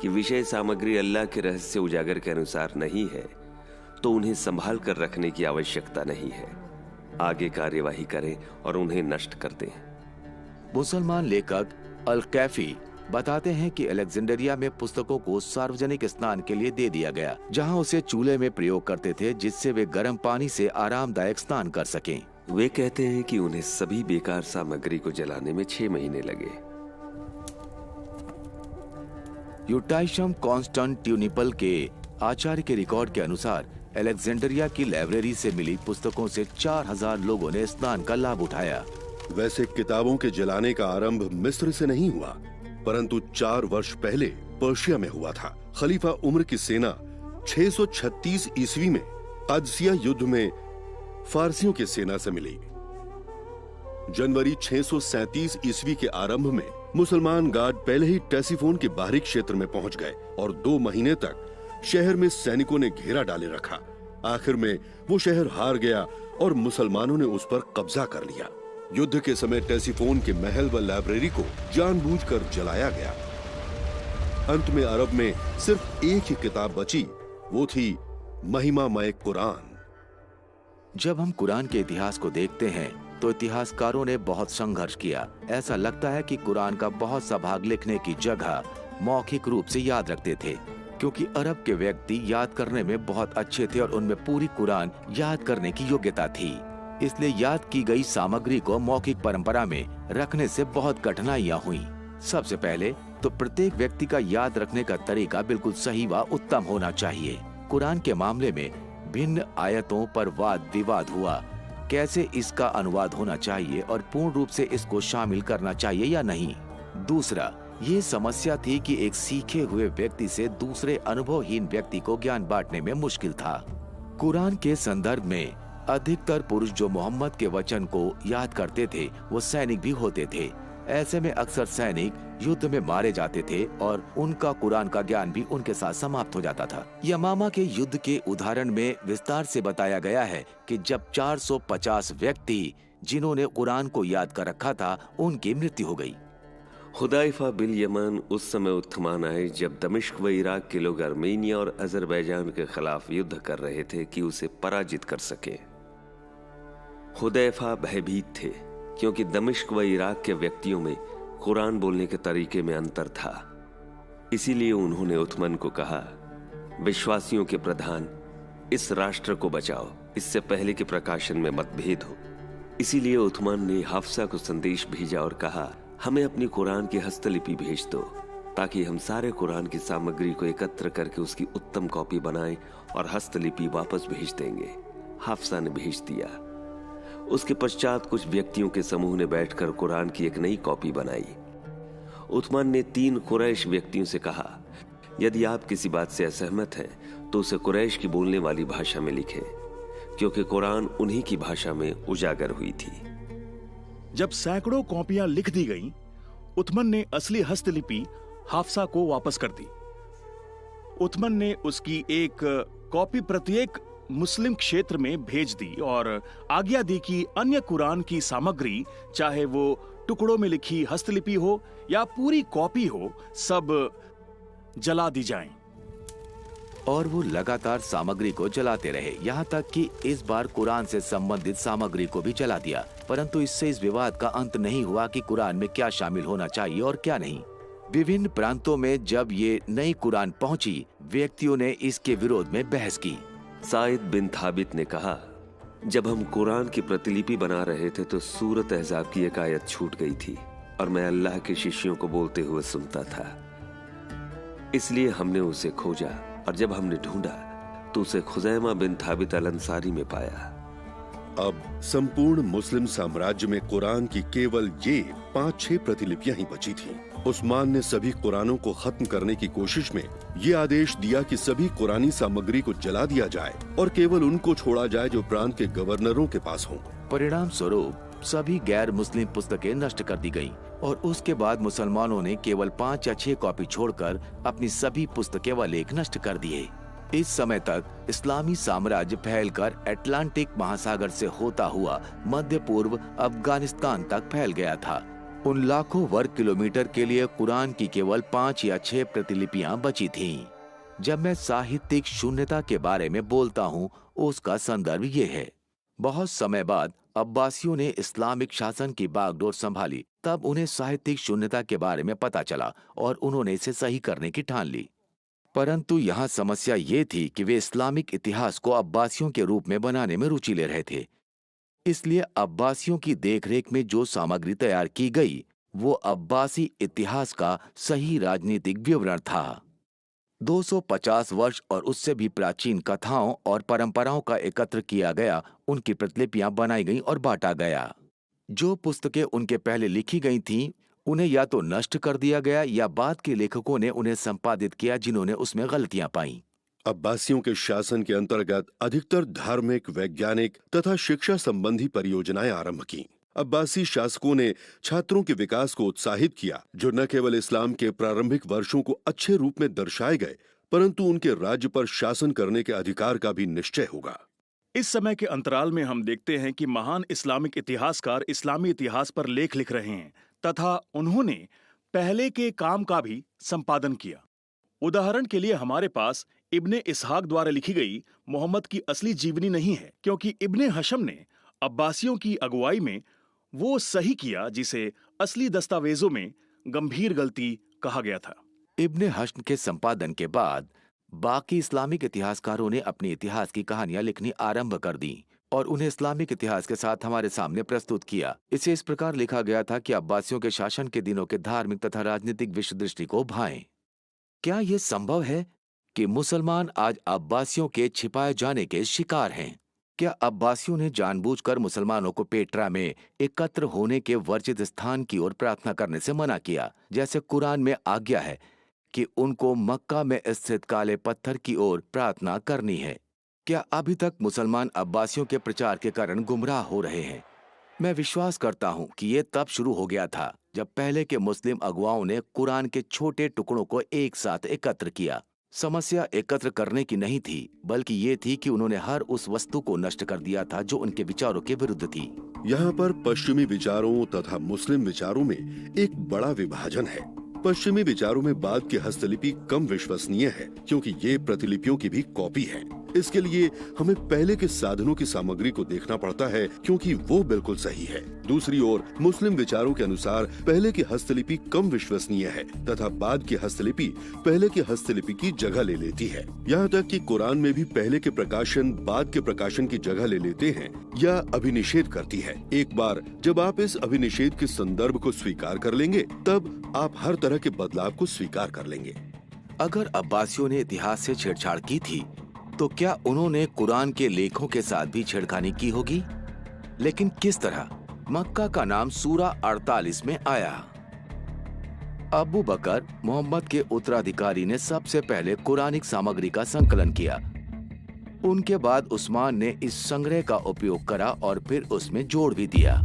S5: कि विषय सामग्री अल्लाह के रहस्य उजागर के अनुसार नहीं है तो उन्हें संभाल कर रखने की आवश्यकता नहीं है। आगे कार्यवाही करें और उन्हें नष्ट कर दें।
S2: मुसलमान लेखक अल कैफी बताते हैं कि अलेक्जेंड्रिया में पुस्तकों को सार्वजनिक स्नान के लिए दे दिया गया, जहां उसे चूल्हे में प्रयोग करते थे, जिससे वे गर्म पानी से आरामदायक स्नान कर सकें।
S5: वे कहते हैं कि उन्हें सभी बेकार सामग्री को जलाने में 6 महीने लगे।
S2: यूटाइशम कॉन्स्टेंटिनोपल के आचार्य के रिकॉर्ड के अनुसार अलेक्जेंड्रिया की लाइब्रेरी से मिली पुस्तकों से 4000 लोगों ने स्नान का लाभ उठाया।
S1: वैसे किताबों के जलाने का आरंभ मिस्र से नहीं हुआ, परंतु 4 वर्ष पहले पर्शिया में हुआ था। खलीफा उमर की सेना 636 ईस्वी में कदसिया युद्ध में फारसियों की सेना से मिली। जनवरी 637 ईस्वी के आरंभ में मुसलमान गार्ड पहले ही टेसिफोन के बाहरी क्षेत्र में पहुंच गए और 2 महीने तक शहर में सैनिकों ने घेरा डाले रखा। आखिर में वो शहर हार गया और मुसलमानों ने उस पर कब्जा कर लिया। युद्ध के समय टेसिफोन के महल व लाइब्रेरी को जानबूझकर जलाया गया। अंत में अरब में सिर्फ एक ही किताब बची, वो थी महिमामय कुरान।
S2: जब हम कुरान के इतिहास को देखते हैं तो इतिहासकारों ने बहुत संघर्ष किया। ऐसा लगता है कि कुरान का बहुत सा भाग लिखने की जगह मौखिक रूप से याद रखते थे, क्योंकि अरब के व्यक्ति याद करने में बहुत अच्छे थे और उनमें पूरी कुरान याद करने की योग्यता थी। इसलिए याद की गई सामग्री को मौखिक परंपरा में रखने से बहुत कठिनाइयां हुई। सबसे पहले तो प्रत्येक व्यक्ति का याद रखने का तरीका बिल्कुल सही व उत्तम होना चाहिए। कुरान के मामले में भिन्न आयतों पर वाद विवाद हुआ, कैसे इसका अनुवाद होना चाहिए और पूर्ण रूप से इसको शामिल करना चाहिए या नहीं। दूसरा, ये समस्या थी कि एक सीखे हुए व्यक्ति से दूसरे अनुभवहीन व्यक्ति को ज्ञान बांटने में मुश्किल था। कुरान के संदर्भ में अधिकतर पुरुष जो मोहम्मद के वचन को याद करते थे वो सैनिक भी होते थे। ऐसे में अक्सर सैनिक युद्ध में मारे जाते थे और उनका कुरान का ज्ञान भी उनके साथ समाप्त हो जाता था। यमामा के युद्ध के उदाहरण में विस्तार से बताया गया है कि जब 450 व्यक्ति जिन्होंने कुरान को याद कर रखा था उनकी मृत्यु हो गई।
S5: हुदैफा बिन यमन उस समय उत्थमान आए जब दमिश्क व इराक के लोग आर्मेनिया और अजरबैजान के खिलाफ युद्ध कर रहे थे कि उसे पराजित कर सके। हुदैफा भयभीत थे क्योंकि दमिश्क व इराक के व्यक्तियों में कुरान बोलने के तरीके में अंतर था। इसीलिए उन्होंने उथमन को कहा, विश्वासियों के प्रधान, इस राष्ट्र को बचाओ, इससे पहले कि प्रकाशन में मतभेद हो। इसीलिए उथमन ने हफ्सा को संदेश भेजा और कहा, हमें अपनी कुरान की हस्तलिपि भेज दो ताकि हम सारे कुरान की सामग्री को एकत्र करके उसकी उत्तम कॉपी बनाएं और हस्तलिपि वापस भेज देंगे। हफ्सा ने भेज दिया। उसके पश्चात कुछ व्यक्तियों के समूह ने बैठकर कुरान की एक नई कॉपी बनाई। उथमान ने 3 कुरैश व्यक्तियों से कहा, यदि आप किसी बात से असहमत हैं तो उसे कुरैश की बोलने वाली भाषा में लिखें, क्योंकि कुरान उन्हीं की भाषा में उजागर हुई थी।
S3: जब सैकड़ों कॉपियां लिख दी गईं, उथमन ने असली हस्तलिपि हाफसा को वापस कर दी। उथमन ने उसकी एक कॉपी प्रत्येक मुस्लिम क्षेत्र में भेज दी और आज्ञा दी कि अन्य कुरान की सामग्री, चाहे वो टुकड़ों में लिखी हस्तलिपि हो या पूरी कॉपी हो, सब जला दी जाएं।
S2: और वो लगातार सामग्री को जलाते रहे, यहाँ तक कि इस बार कुरान से संबंधित सामग्री को भी जला दिया। परंतु इससे इस विवाद का अंत नहीं हुआ कि कुरान में क्या शामिल होना चाहिए और क्या नहीं। विभिन्न प्रांतों में जब ये नई कुरान पहुंची, व्यक्तियों ने इसके विरोध में बहस की।
S5: साइद बिन थाबित ने कहा, जब हम कुरान की प्रतिलिपि बना रहे थे तो सूरत अहज़ाब की एक आयत छूट गई थी और मैं अल्लाह के शिष्यों को बोलते हुए सुनता था। इसलिए हमने उसे खोजा और जब हमने ढूंढा तो उसे खुजैमा बिन थाबित अल अंसारी में पाया।
S1: अब संपूर्ण मुस्लिम साम्राज्य में कुरान की केवल ये 5-6 प्रतिलिपियां ही बची थीं। उस्मान ने सभी कुरानों को खत्म करने की कोशिश में ये आदेश दिया कि सभी कुरानी सामग्री को जला दिया जाए और केवल उनको छोड़ा जाए जो प्रांत के गवर्नरों के पास हों।
S2: परिणाम स्वरूप सभी गैर मुस्लिम पुस्तकें नष्ट कर दी गईं और उसके बाद मुसलमानों ने केवल 5 या 6 कॉपी छोड़कर अपनी सभी पुस्तकें व लेख नष्ट कर दिए। इस समय तक इस्लामी साम्राज्य फैलकर अटलांटिक महासागर से होता हुआ मध्य पूर्व अफगानिस्तान तक फैल गया था। उन लाखों वर्ग किलोमीटर के लिए कुरान की केवल 5 या 6 प्रतिलिपियां बची थीं। जब मैं साहित्यिक शून्यता के बारे में बोलता हूँ, उसका संदर्भ ये है। बहुत समय बाद अब्बासियों ने इस्लामिक शासन की बागडोर संभाली, तब उन्हें साहित्यिक शून्यता के बारे में पता चला और उन्होंने इसे सही करने की ठान ली। परंतु यहाँ समस्या ये थी कि वे इस्लामिक इतिहास को अब्बासियों के रूप में बनाने में रुचि ले रहे थे। इसलिए अब्बासियों की देखरेख में जो सामग्री तैयार की गई वो अब्बासी इतिहास का सही राजनीतिक विवरण था। 250 वर्ष और उससे भी प्राचीन कथाओं और परंपराओं का एकत्र किया गया, उनकी प्रतिलिपियां बनाई गईं और बांटा गया। जो पुस्तकें उनके पहले लिखी गई थीं, उन्हें या तो नष्ट कर दिया गया या बाद के लेखकों ने उन्हें संपादित किया जिन्होंने उसमें गलतियां पाईं।
S1: अब्बासियों के शासन के अंतर्गत अधिकतर धार्मिक, वैज्ञानिक तथा शिक्षा संबंधी परियोजनाएं आरंभ की। अब्बासी शासकों ने छात्रों के विकास को उत्साहित किया, जो न केवल इस्लाम के प्रारंभिक वर्षों को अच्छे रूप में दर्शाए गए, परंतु उनके राज्य पर शासन करने के अधिकार का भी निश्चय होगा।
S3: इस समय के अंतराल में हम देखते हैं कि महान इस्लामिक इतिहासकार इस्लामी इतिहास पर लेख लिख रहे हैं तथा उन्होंने पहले के काम का भी संपादन किया। उदाहरण के लिए हमारे पास इब्ने इसहाक द्वारा लिखी गई मोहम्मद की असली जीवनी नहीं है, क्योंकि इब्ने हशम ने अब्बासियों की अगुवाई में वो सही किया जिसे असली दस्तावेजों में गंभीर गलती कहा गया था।
S2: इब्ने हश्म के संपादन के बाद बाकी इस्लामिक इतिहासकारों ने अपने इतिहास की कहानियां लिखनी आरंभ कर दी और उन्हें इस्लामिक इतिहास के साथ हमारे सामने प्रस्तुत किया। इसे इस प्रकार लिखा गया था कि अब्बासियों के शासन के दिनों के धार्मिक तथा राजनीतिक विश्व दृष्टि को भाएं। क्या यह संभव है कि मुसलमान आज अब्बासियों के छिपाए जाने के शिकार हैं? क्या अब्बासियों ने जानबूझकर मुसलमानों को पेट्रा में एकत्र होने के वर्जित स्थान की ओर प्रार्थना करने से मना किया, जैसे कुरान में आज्ञा है कि उनको मक्का में स्थित काले पत्थर की ओर प्रार्थना करनी है? क्या अभी तक मुसलमान अब्बासियों के प्रचार के कारण गुमराह हो रहे हैं? मैं विश्वास करता हूं कि ये तब शुरू हो गया था जब पहले के मुस्लिम अगुवाओं ने कुरान के छोटे टुकड़ों को एक साथ एकत्र किया। समस्या एकत्र करने की नहीं थी, बल्कि ये थी कि उन्होंने हर उस वस्तु को नष्ट कर दिया था जो उनके विचारों के विरुद्ध थी।
S1: यहाँ पर पश्चिमी विचारों तथा मुस्लिम विचारों में एक बड़ा विभाजन है। पश्चिमी विचारों में बाद की हस्तलिपि कम विश्वसनीय है क्योंकि ये प्रतिलिपियों की भी कॉपी है। इसके लिए हमें पहले के साधनों की सामग्री को देखना पड़ता है क्योंकि वो बिल्कुल सही है। दूसरी ओर मुस्लिम विचारों के अनुसार पहले की हस्तलिपि कम विश्वसनीय है तथा बाद की हस्तलिपि पहले की हस्तलिपि की जगह ले लेती है। यहाँ तक कि कुरान में भी पहले के प्रकाशन बाद के प्रकाशन की जगह ले लेते हैं या अभिनिषेध करती है। एक बार जब आप इस अभिनिषेध के संदर्भ को स्वीकार कर लेंगे, तब आप हर तरह के बदलाव को स्वीकार कर लेंगे।
S2: अगर अब्बासियों ने इतिहास से छेड़छाड़ की थी, तो क्या उन्होंने कुरान के लेखों के साथ भी छेड़खानी की होगी? लेकिन किस तरह? मक्का का नाम सूरा 48 में आया। अबू बकर, मोहम्मद के उत्तराधिकारी, ने सबसे पहले कुरानिक सामग्री का संकलन किया। उनके बाद उस्मान ने इस संग्रह का उपयोग करा और फिर उसमें जोड़ भी दिया।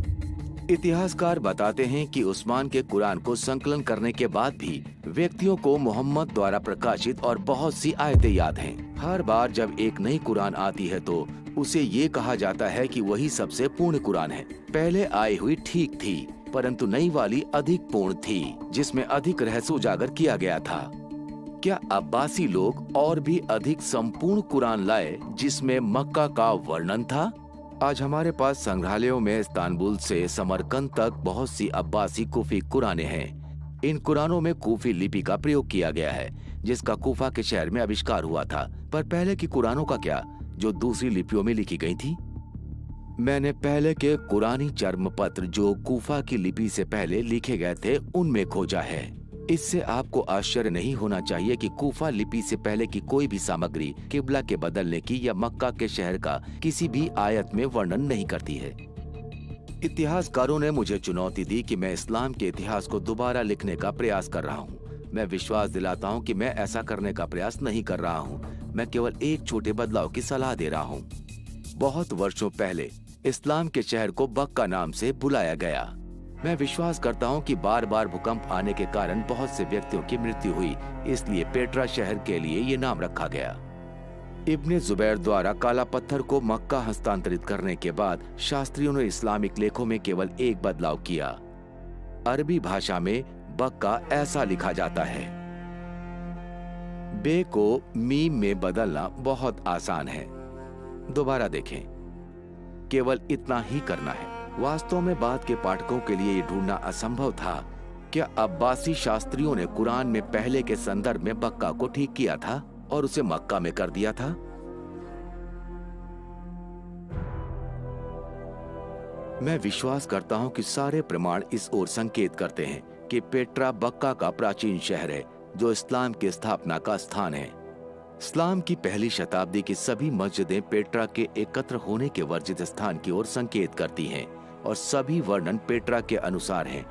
S2: इतिहासकार बताते हैं कि उस्मान के कुरान को संकलन करने के बाद भी व्यक्तियों को मोहम्मद द्वारा प्रकाशित और बहुत सी आयतें याद हैं। हर बार जब एक नई कुरान आती है तो उसे ये कहा जाता है कि वही सबसे पूर्ण कुरान है। पहले आई हुई ठीक थी, परंतु नई वाली अधिक पूर्ण थी, जिसमें अधिक रहस्य उजागर किया गया था। क्या अब्बासी लोग और भी अधिक संपूर्ण कुरान लाए जिसमें मक्का का वर्णन था? आज हमारे पास संग्रहालयों में इस्तांबुल से समरकंद तक बहुत सी अब्बासी कूफी कुरानें हैं। इन कुरानों में कूफी लिपि का प्रयोग किया गया है, जिसका कूफा के शहर में आविष्कार हुआ था। पर पहले की कुरानों का क्या, जो दूसरी लिपियों में लिखी गई थी? मैंने पहले के कुरानी चर्म पत्र जो कूफा की लिपि से पहले लिखे गए थे उनमें खोजा है। इससे आपको आश्चर्य नहीं होना चाहिए कि कूफा लिपि से पहले की कोई भी सामग्री किबला के बदलने की या मक्का के शहर का किसी भी आयत में वर्णन नहीं करती है। इतिहासकारों ने मुझे चुनौती दी कि मैं इस्लाम के इतिहास को दोबारा लिखने का प्रयास कर रहा हूँ। मैं विश्वास दिलाता हूँ कि मैं ऐसा करने का प्रयास नहीं कर रहा हूँ। मैं केवल एक छोटे बदलाव की सलाह दे रहा हूँ। बहुत वर्षों पहले इस्लाम के शहर को बक्का नाम से बुलाया गया। मैं विश्वास करता हूं कि बार बार भूकंप आने के कारण बहुत से व्यक्तियों की मृत्यु हुई, इसलिए पेट्रा शहर के लिए ये नाम रखा गया। इब्ने जुबैर द्वारा काला पत्थर को मक्का हस्तांतरित करने के बाद शास्त्रियों ने इस्लामिक लेखों में केवल एक बदलाव किया। अरबी भाषा में बक्का ऐसा लिखा जाता है। बे को मीम में बदलना बहुत आसान है। दोबारा देखें, केवल इतना ही करना है। वास्तव में बाद के पाठकों के लिए ये ढूंढना असंभव था। क्या अब्बासी शास्त्रियों ने कुरान में पहले के संदर्भ में बक्का को ठीक किया था और उसे मक्का में कर दिया था? मैं विश्वास करता हूं कि सारे प्रमाण इस ओर संकेत करते हैं कि पेट्रा बक्का का प्राचीन शहर है, जो इस्लाम की स्थापना का स्थान है। इस्लाम की पहली शताब्दी की सभी मस्जिदें पेट्रा के एकत्र होने के वर्जित स्थान की ओर संकेत करती हैं और सभी वर्णन पेट्रा के अनुसार हैं,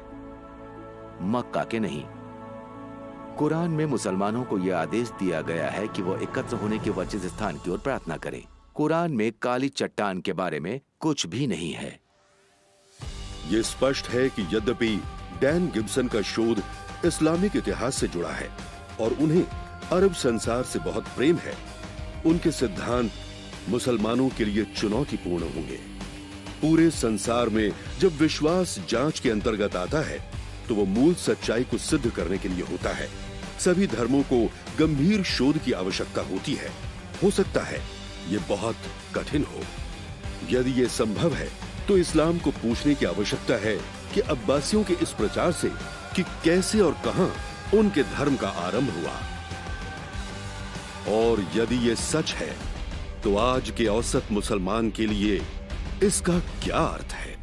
S2: मक्का के नहीं। कुरान में मुसलमानों को यह आदेश दिया गया है कि वो एकत्र होने के वर्जित स्थान की ओर प्रार्थना करें। कुरान में काली चट्टान के बारे में कुछ भी नहीं है।
S1: ये स्पष्ट है कि यद्यपि डैन गिब्सन का शोध इस्लामिक इतिहास से जुड़ा है और उन्हें अरब संसार से बहुत प्रेम है, उनके सिद्धांत मुसलमानों के लिए चुनौतीपूर्ण होंगे। पूरे संसार में जब विश्वास जांच के अंतर्गत आता है तो वो मूल सच्चाई को सिद्ध करने के लिए होता है। सभी धर्मों को गंभीर शोध की आवश्यकता होती है। हो सकता है ये बहुत कठिन हो। यदि ये संभव है तो इस्लाम को पूछने की आवश्यकता है कि अब्बासियों के इस प्रचार से कि कैसे और कहां उनके धर्म का आरंभ हुआ। और यदि ये सच है तो आज के औसत मुसलमान के लिए इसका क्या अर्थ है?